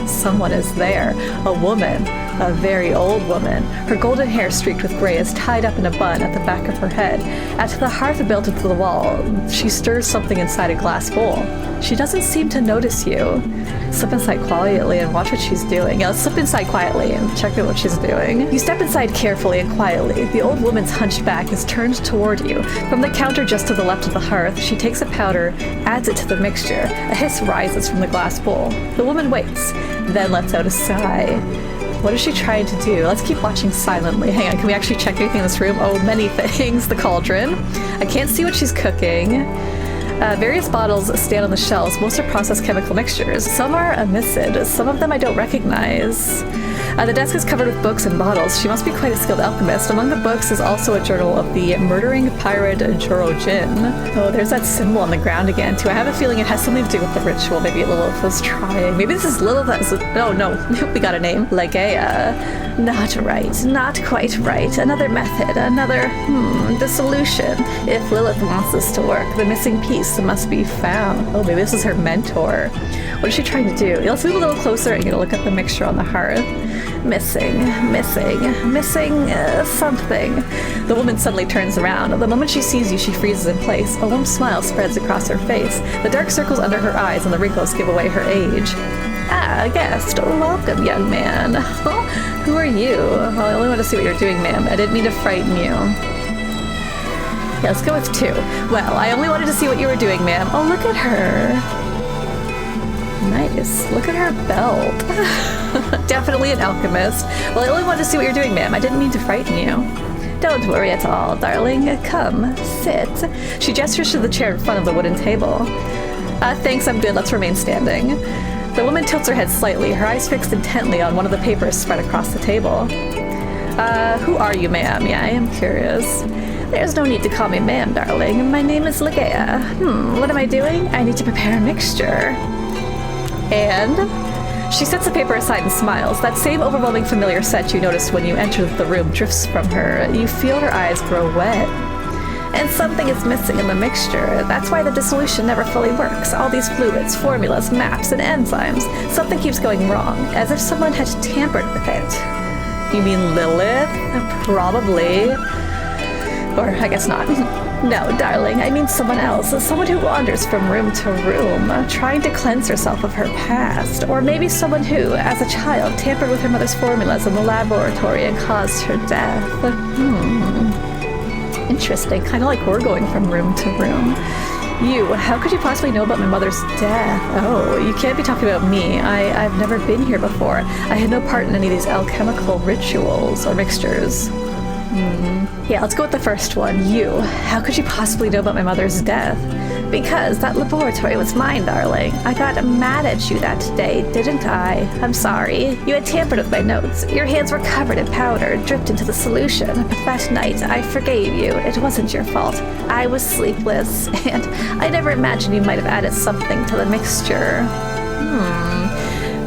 someone is there. A woman. A very old woman. Her golden hair streaked with gray is tied up in a bun at the back of her head. At the hearth built into the wall, she stirs something inside a glass bowl. She doesn't seem to notice you. Slip inside quietly and watch what she's doing. Yeah, let's slip inside quietly and check out what she's doing. You step inside carefully and quietly. The old woman's hunched back is turned toward you. From the counter just to the left of the hearth, she takes a powder, adds it to the mixture. A hiss rises from the glass bowl. The woman waits, then lets out a sigh. What is she trying to do? Let's keep watching silently. Hang on, can we actually check anything in this room? Oh, many things. The cauldron. I can't see what she's cooking. Various bottles stand on the shelves. Most are processed chemical mixtures. Some are amicid. Some of them I don't recognize. The desk is covered with books and bottles. She must be quite a skilled alchemist. Among the books is also a journal of the murdering pirate Jorojin. Oh, there's that symbol on the ground again, too. I have a feeling it has something to do with the ritual. Maybe Lilith was trying. Maybe this is Lilith. Oh, no. We got a name. Ligeia. Not right. Not quite right. Another method. Another, dissolution. If Lilith wants this to work, the missing piece must be found. Oh, maybe this is her mentor. What is she trying to do? Let's move a little closer and get a look at the mixture on the hearth. Missing something. The woman suddenly turns around. The moment she sees you, she freezes in place. A warm smile spreads across her face. The dark circles under her eyes and the wrinkles give away her age. Ah, a guest. Welcome, young man. Who are you? Well, I only want to see what you're doing, ma'am. I didn't mean to frighten you. Yeah, let's go with 2. Well, I only wanted to see what you were doing, ma'am. Oh, look at her. Nice. Look at her belt. Definitely an alchemist. Well, I only wanted to see what you're doing, ma'am. I didn't mean to frighten you. Don't worry at all, darling. Come, sit. She gestures to the chair in front of the wooden table. Thanks, I'm good. Let's remain standing. The woman tilts her head slightly, her eyes fixed intently on one of the papers spread across the table. Who are you, ma'am? Yeah, I am curious. There's no need to call me ma'am, darling. My name is Ligeia. What am I doing? I need to prepare a mixture. And she sets the paper aside and smiles. That same overwhelming familiar scent you noticed when you entered the room drifts from her. You feel her eyes grow wet. And something is missing in the mixture. That's why the dissolution never fully works. All these fluids, formulas, maps, and enzymes. Something keeps going wrong, as if someone had tampered with it. You mean Lilith? Probably. Or I guess not. No, darling, I mean someone else. Someone who wanders from room to room, trying to cleanse herself of her past. Or maybe someone who, as a child, tampered with her mother's formulas in the laboratory and caused her death. Interesting. Kind of like we're going from room to room. You, how could you possibly know about my mother's death? Oh, you can't be talking about me. I've never been here before. I had no part in any of these alchemical rituals or mixtures. Yeah, let's go with the first one. You, how could you possibly know about my mother's death? Because that laboratory was mine, darling. I got mad at you that day, didn't I? I'm sorry. You had tampered with my notes. Your hands were covered in powder, dripped into the solution. But that night, I forgave you. It wasn't your fault. I was sleepless, and I never imagined you might have added something to the mixture.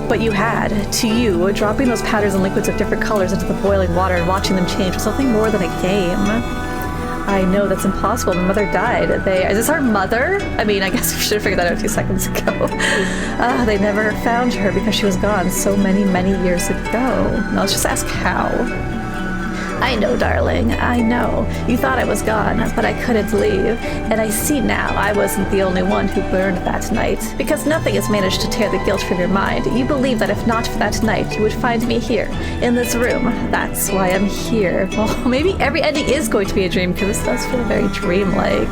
But you had. To you, dropping those powders and liquids of different colors into the boiling water and watching them change was something more than a game. I know that's impossible. My mother died. Is this our mother? I mean, I guess we should have figured that out a few seconds ago. They never found her because she was gone so many, many years ago. Now let's just ask how. I know, darling, I know. You thought I was gone, but I couldn't leave. And I see now I wasn't the only one who burned that night. Because nothing has managed to tear the guilt from your mind. You believe that if not for that night, you would find me here, in this room. That's why I'm here. Well, maybe every ending is going to be a dream, because this does feel very dreamlike.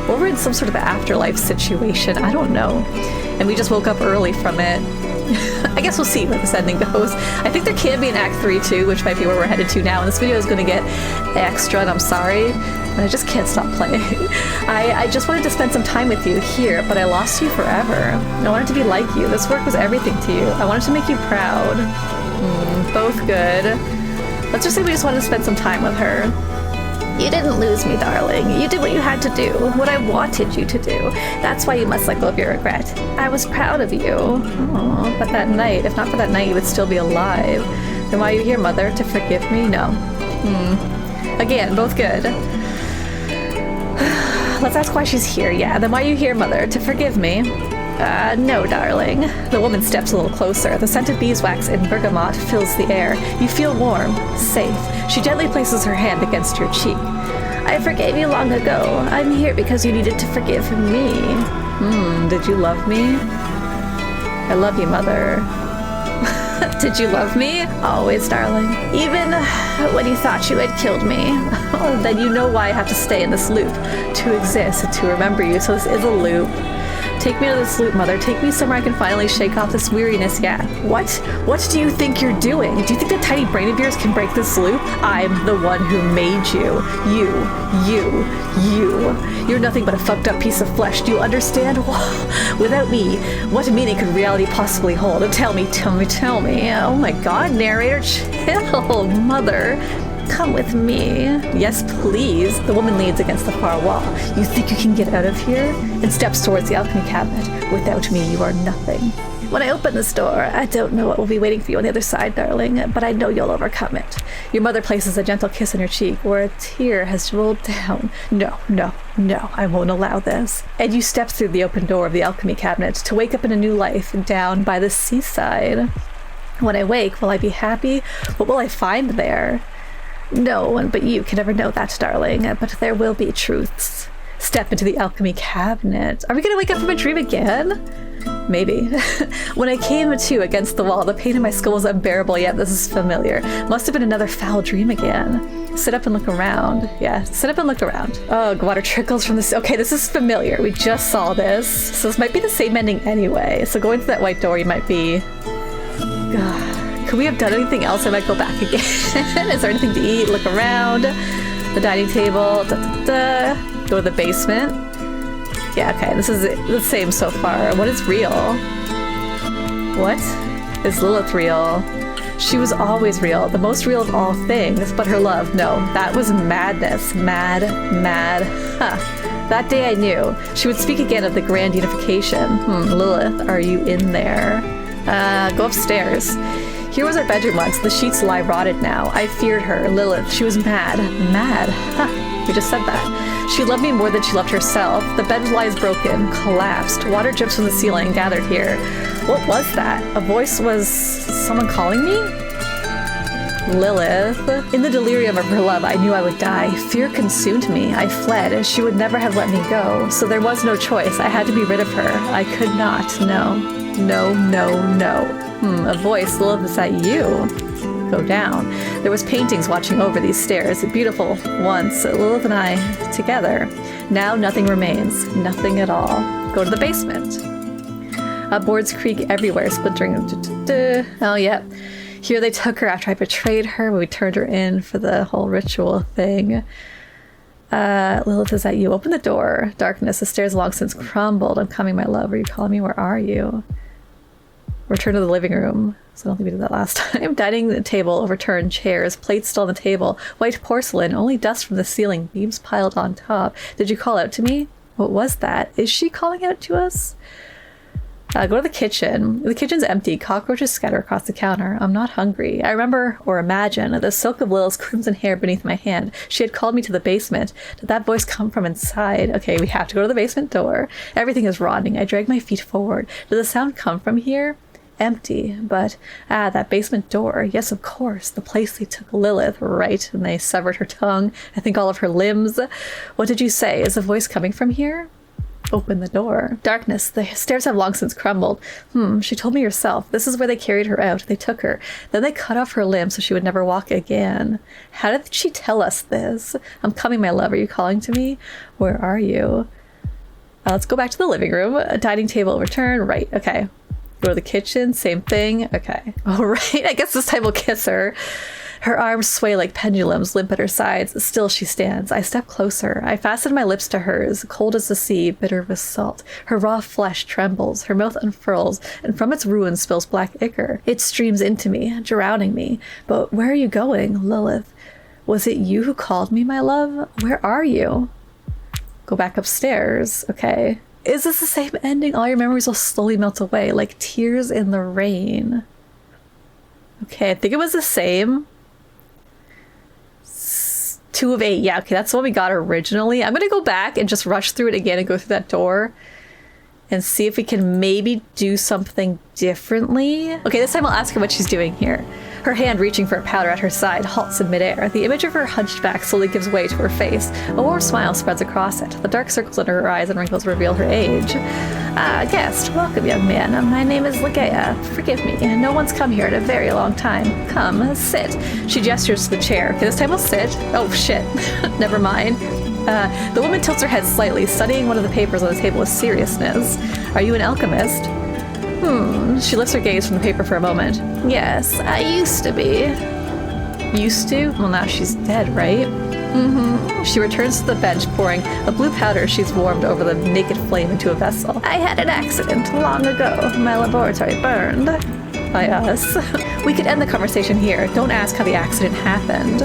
Or we're in some sort of afterlife situation. I don't know. And we just woke up early from it. I guess we'll see where this ending goes. I think there can be an Act 3 too, which might be where we're headed to now. And this video is going to get extra, and I'm sorry, but I just can't stop playing. I just wanted to spend some time with you here, but I lost you forever. I wanted to be like you. This work was everything to you. I wanted to make you proud. Both good. Let's just say we just wanted to spend some time with her. You didn't lose me, darling. You did what you had to do, what I wanted you to do. That's why you must let go of your regret. I was proud of you. Aww, but that night, if not for that night, you would still be alive. Then why are you here, Mother? To forgive me? No. Again, both good. Let's ask why she's here. Yeah, then why are you here, Mother? To forgive me? No, darling. The woman steps a little closer. The scent of beeswax and bergamot fills the air. You feel warm, safe. She gently places her hand against your cheek. I forgave you long ago. I'm here because you needed to forgive me. Did you love me? I love you, Mother. Did you love me? Always, darling. Even when you thought you had killed me. Oh, then you know why I have to stay in this loop. To exist, to remember you. So this is a loop. Take me to this loop, Mother. Take me somewhere I can finally shake off this weariness. Yeah. What do you think you're doing? Do you think that tiny brain of yours can break this loop? I'm the one who made you. You. You're nothing but a fucked up piece of flesh. Do you understand? Without me, what meaning could reality possibly hold? Tell me. Oh my god, narrator, chill, Mother. Come with me. Yes, please. The woman leans against the far wall. You think you can get out of here? And steps towards the alchemy cabinet. Without me, you are nothing. When I open this door, I don't know what will be waiting for you on the other side, darling, but I know you'll overcome it. Your mother places a gentle kiss on your cheek where a tear has rolled down. No, I won't allow this. And you step through the open door of the alchemy cabinet to wake up in a new life down by the seaside. When I wake, will I be happy? What will I find there? No one but you can ever know that, darling, but there will be truths. Step into the alchemy cabinet. Are we gonna wake up from a dream again? Maybe. When I came to against the wall, the pain in my skull was unbearable, yet this is familiar. Must have been another foul dream again. Sit up and look around. Yeah, sit up and look around. Oh, water trickles from this. Okay, this is familiar. We just saw this. So this might be the same ending anyway. So going through that white door, you might be... God. Could we have done anything else? I might go back again. Is there anything to eat? Look around. The dining table. Go to the basement. Yeah, okay. This is the same so far. What is real? What? Is Lilith real? She was always real. The most real of all things. But her love, no. That was madness. Mad. Huh. That day I knew. She would speak again of the grand unification. Lilith, are you in there? Go upstairs. Here was our bedroom once. The sheets lie rotted now. I feared her. Lilith. She was mad. Mad. Huh. We just said that. She loved me more than she loved herself. The bed lies broken. Collapsed. Water drips from the ceiling. Gathered here. What was that? A voice was... someone calling me? Lilith. In the delirium of her love, I knew I would die. Fear consumed me. I fled. She would never have let me go, so there was no choice. I had to be rid of her. I could not. No. No, no, no. A voice. Lilith, is that you? Go down. There was paintings watching over these stairs. Beautiful once. Lilith and I together. Now nothing remains. Nothing at all. Go to the basement. Boards creak everywhere, splintering. Oh, yeah. Here they took her after I betrayed her when we turned her in for the whole ritual thing. Lilith, is that you? Open the door. Darkness. The stairs long since crumbled. I'm coming, my love. Are you calling me? Where are you? Return to the living room. So I don't think we did that last time. Dining table, overturned chairs, plates still on the table, white porcelain, only dust from the ceiling, beams piled on top. Did you call out to me? What was that? Is she calling out to us? Go to the kitchen. The kitchen's empty. Cockroaches scatter across the counter. I'm not hungry. I remember, or imagine, the silk of Lilith's crimson hair beneath my hand. She had called me to the basement. Did that voice come from inside? Okay, we have to go to the basement door. Everything is rotting. I drag my feet forward. Did the sound come from here? Empty, but that basement door. Yes, of course, the place they took Lilith, right? And they severed her tongue. I think all of her limbs. What did you say? Is the voice coming from here? Open the door. Darkness. The stairs have long since crumbled. She told me herself. This is where they carried her out. They took her. Then they cut off her limbs so she would never walk again. How did she tell us this? I'm coming, my love. Are you calling to me? Where are you? Let's go back to the living room. A dining table overturned. Right. Okay. Go to the kitchen. Same thing. Okay. All right. I guess this time we'll kiss her. Her arms sway like pendulums, limp at her sides. Still she stands. I step closer. I fasten my lips to hers, cold as the sea, bitter with salt. Her raw flesh trembles. Her mouth unfurls, and from its ruins spills black ichor. It streams into me, drowning me. But where are you going, Lilith? Was it you who called me, my love? Where are you? Go back upstairs. Okay. Is this the same ending? All your memories will slowly melt away, like tears in the rain. Okay, I think it was the same. 2 of 8. Yeah, okay, that's what we got originally. I'm gonna go back and just rush through it again and go through that door and see if we can maybe do something differently. Okay, this time I'll ask her what she's doing here. Her hand reaching for a powder at her side halts in midair. The image of her hunched back slowly gives way to her face. A warm smile spreads across it. The dark circles under her eyes and wrinkles reveal her age. Guest, welcome, young man. My name is Ligeia. Forgive me, no one's come here in a very long time. Come, sit. She gestures to the chair. Okay, this time I'll sit. Oh, shit. Never mind. The woman tilts her head slightly, studying one of the papers on the table with seriousness. Are you an alchemist? She lifts her gaze from the paper for a moment. Yes, I used to be. Used to? Well, now she's dead, right? She returns to the bench, pouring a blue powder she's warmed over the naked flame into a vessel. I had an accident long ago. My laboratory burned. By us. We could end the conversation here. Don't ask how the accident happened.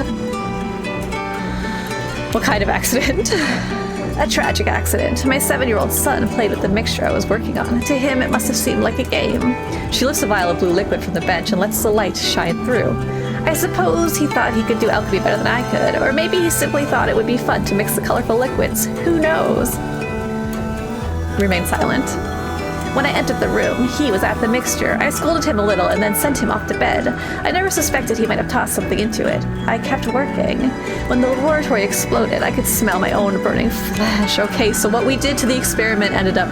What kind of accident? A tragic accident. My 7-year-old son played with the mixture I was working on. To him, it must have seemed like a game. She lifts a vial of blue liquid from the bench and lets the light shine through. I suppose he thought he could do alchemy better than I could, or maybe he simply thought it would be fun to mix the colorful liquids. Who knows? Remain silent. When I entered the room, he was at the mixture. I scolded him a little and then sent him off to bed. I never suspected he might have tossed something into it. I kept working. When the laboratory exploded, I could smell my own burning flesh. Okay, so what we did to the experiment ended up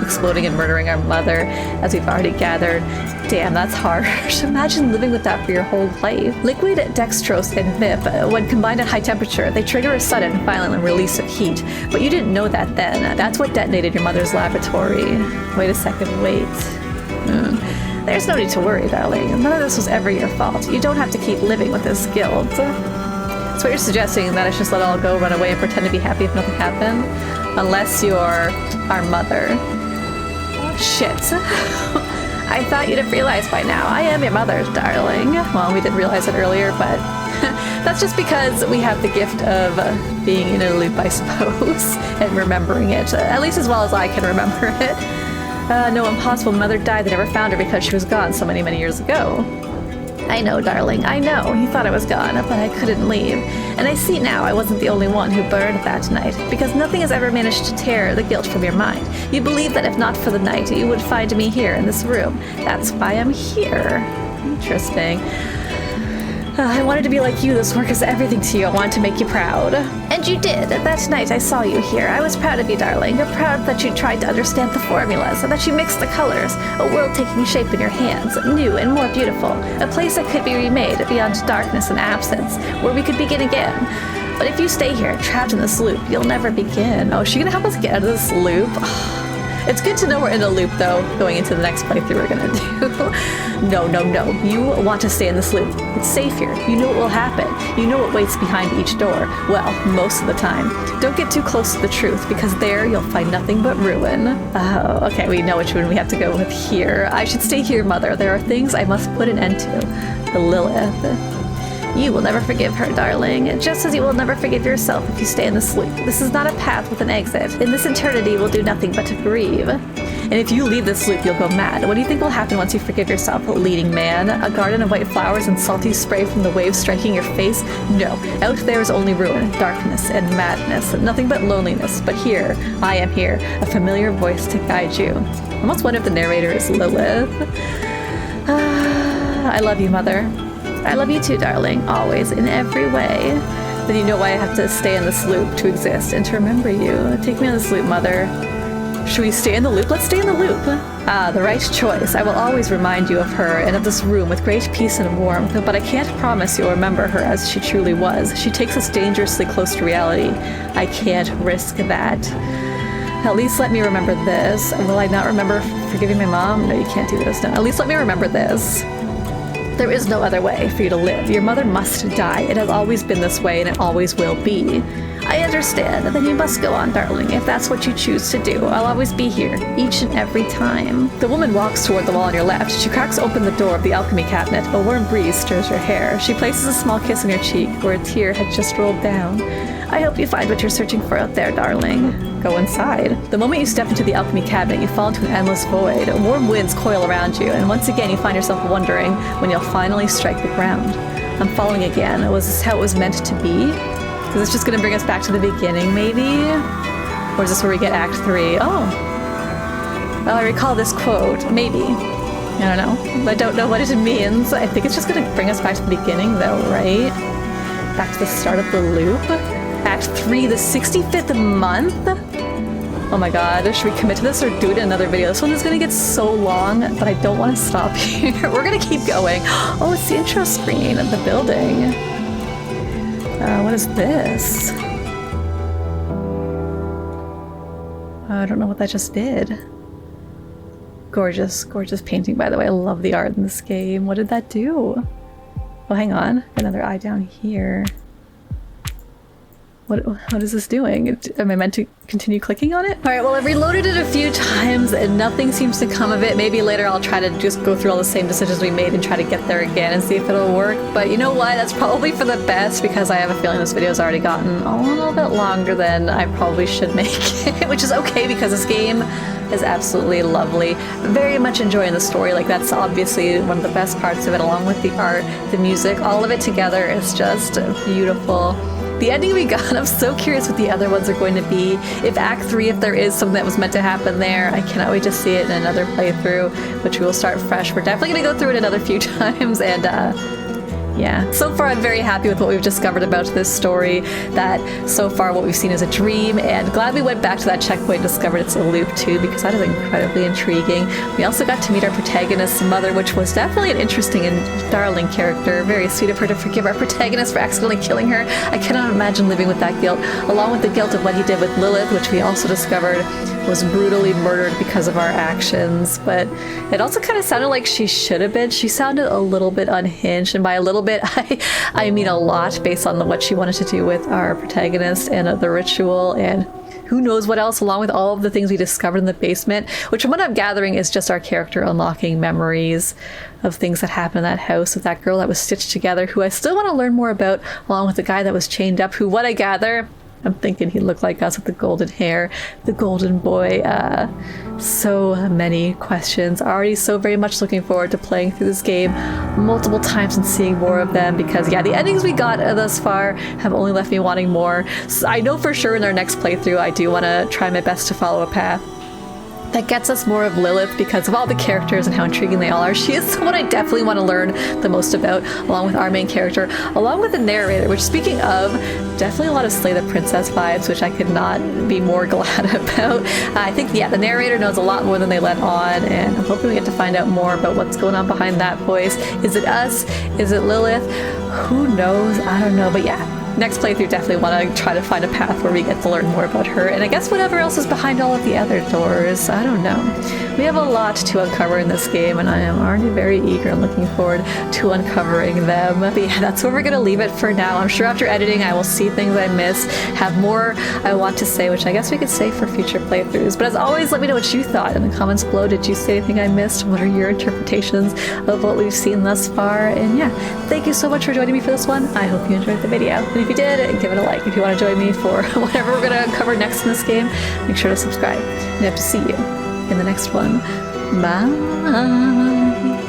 exploding and murdering our mother, as we've already gathered. Damn, that's harsh. Imagine living with that for your whole life. Liquid dextrose and MIP, when combined at high temperature, they trigger a sudden, violent release of heat. But you didn't know that then. That's what detonated your mother's laboratory. Wait a second, wait. There's no need to worry, darling. None of this was ever your fault. You don't have to keep living with this guilt. So what you're suggesting, that I should just let it all go, run away, and pretend to be happy if nothing happened? Unless you're our mother. Shit. I thought you'd have realized by now. I am your mother, darling. Well, we did realize it earlier, but that's just because we have the gift of being in a loop, I suppose, and remembering it, at least as well as I can remember it. No, impossible. Mother died. They never found her because she was gone so many, many years ago. I know, darling, I know. You thought I was gone, but I couldn't leave. And I see now I wasn't the only one who burned that night, because nothing has ever managed to tear the guilt from your mind. You believe that if not for the night, you would find me here in this room. That's why I'm here. Interesting. I wanted to be like you. This work is everything to you. I wanted to make you proud. And you did. That night I saw you here. I was proud of you, darling. You're proud that you tried to understand the formulas, and that you mixed the colors. A world taking shape in your hands, new and more beautiful. A place that could be remade beyond darkness and absence, where we could begin again. But if you stay here, trapped in this loop, you'll never begin. Oh, is she gonna help us get out of this loop? It's good to know we're in a loop, though, going into the next playthrough we're gonna do. No. You want to stay in this loop. It's safe here. You know what will happen. You know what waits behind each door. Well, most of the time. Don't get too close to the truth, because there you'll find nothing but ruin. Oh, okay, we know which one we have to go with here. I should stay here, Mother. There are things I must put an end to. The Lilith. You will never forgive her, darling, just as you will never forgive yourself if you stay in this loop. This is not a path with an exit. In this eternity, we'll do nothing but to grieve. And if you leave this loop, you'll go mad. What do you think will happen once you forgive yourself, leading man? A garden of white flowers and salty spray from the waves striking your face? No. Out there is only ruin, darkness, and madness. Nothing but loneliness. But here, I am here, a familiar voice to guide you. I almost wonder if the narrator is Lilith. I love you, Mother. I love you too, darling, always, in every way. Then you know why I have to stay in this loop to exist and to remember you. Take me on this loop, Mother. Should we stay in the loop? Let's stay in the loop. Ah, the right choice. I will always remind you of her and of this room with great peace and warmth, but I can't promise you'll remember her as she truly was. She takes us dangerously close to reality. I can't risk that. At least let me remember this. Will I not remember forgiving my mom? No, you can't do this. No. At least let me remember this. There is no other way for you to live. Your mother must die. It has always been this way, and it always will be. I understand. Then you must go on, darling, if that's what you choose to do. I'll always be here, each and every time. The woman walks toward the wall on your left. She cracks open the door of the alchemy cabinet. A warm breeze stirs her hair. She places a small kiss on your cheek, where a tear had just rolled down. I hope you find what you're searching for out there, darling. Go inside. The moment you step into the alchemy cabinet, you fall into an endless void. Warm winds coil around you, and once again you find yourself wondering when you'll finally strike the ground. I'm falling again. Was this how it was meant to be? Is this just going to bring us back to the beginning, maybe? Or is this where we get Act 3? Oh. Well, I recall this quote. Maybe. I don't know. I don't know what it means. I think it's just going to bring us back to the beginning, though, right? Back to the start of the loop? Act 3, the 65th month? Oh my god, should we commit to this or do it in another video? This one is going to get so long, but I don't want to stop here. We're going to keep going. Oh, it's the intro screen of the building. What is this? I don't know what that just did. Gorgeous, gorgeous painting, by the way. I love the art in this game. What did that do? Oh, hang on. Another eye down here. What is this doing? Am I meant to continue clicking on it? All right, well, I've reloaded it a few times and nothing seems to come of it. Maybe later I'll try to just go through all the same decisions we made and try to get there again and see if it'll work. But you know what? That's probably for the best, because I have a feeling this video's already gotten a little bit longer than I probably should make it, which is okay because this game is absolutely lovely. Very much enjoying the story. Like, that's obviously one of the best parts of it, along with the art, the music, all of it together is just beautiful. The ending we got, I'm so curious what the other ones are going to be. If Act 3, if there is something that was meant to happen there, I cannot wait to see it in another playthrough, which we will start fresh. We're definitely going to go through it another few times, and yeah. So far, I'm very happy with what we've discovered about this story, that so far what we've seen is a dream, and glad we went back to that checkpoint and discovered it's a loop too, because that is incredibly intriguing. We also got to meet our protagonist's mother, which was definitely an interesting and darling character. Very sweet of her to forgive our protagonist for accidentally killing her. I cannot imagine living with that guilt, along with the guilt of what he did with Lilith, which we also discovered was brutally murdered because of our actions. But it also kind of sounded like she should have been. She sounded a little bit unhinged, and by a little bit, I mean a lot, based on what she wanted to do with our protagonist and the ritual, and who knows what else, along with all of the things we discovered in the basement, which from what I'm gathering is just our character unlocking memories of things that happened in that house with that girl that was stitched together, who I still want to learn more about, along with the guy that was chained up, who, what I gather, I'm thinking he looked like us with the golden hair, the golden boy. So many questions. Already so very much looking forward to playing through this game multiple times and seeing more of them, because yeah, the endings we got thus far have only left me wanting more. So I know for sure in our next playthrough I do want to try my best to follow a path that gets us more of Lilith because of all the characters and how intriguing they all are. She is someone I definitely want to learn the most about, along with our main character, along with the narrator, which, speaking of, definitely a lot of Slay the Princess vibes, which I could not be more glad about. I think, yeah, the narrator knows a lot more than they let on, and I'm hoping we get to find out more about what's going on behind that voice. Is it us? Is it Lilith? Who knows? I don't know, but yeah. Next playthrough, definitely want to try to find a path where we get to learn more about her, and I guess whatever else is behind all of the other doors. I don't know. We have a lot to uncover in this game, and I am already very eager and looking forward to uncovering them. But yeah, that's where we're going to leave it for now. I'm sure after editing I will see things I missed, have more I want to say, which I guess we could say for future playthroughs. But as always, let me know what you thought in the comments below. Did you see anything I missed? What are your interpretations of what we've seen thus far? And yeah, thank you so much for joining me for this one. I hope you enjoyed the video. And if you did, give it a like. If you want to join me for whatever we're going to cover next in this game, make sure to subscribe. And I hope to see you in the next one. Bye!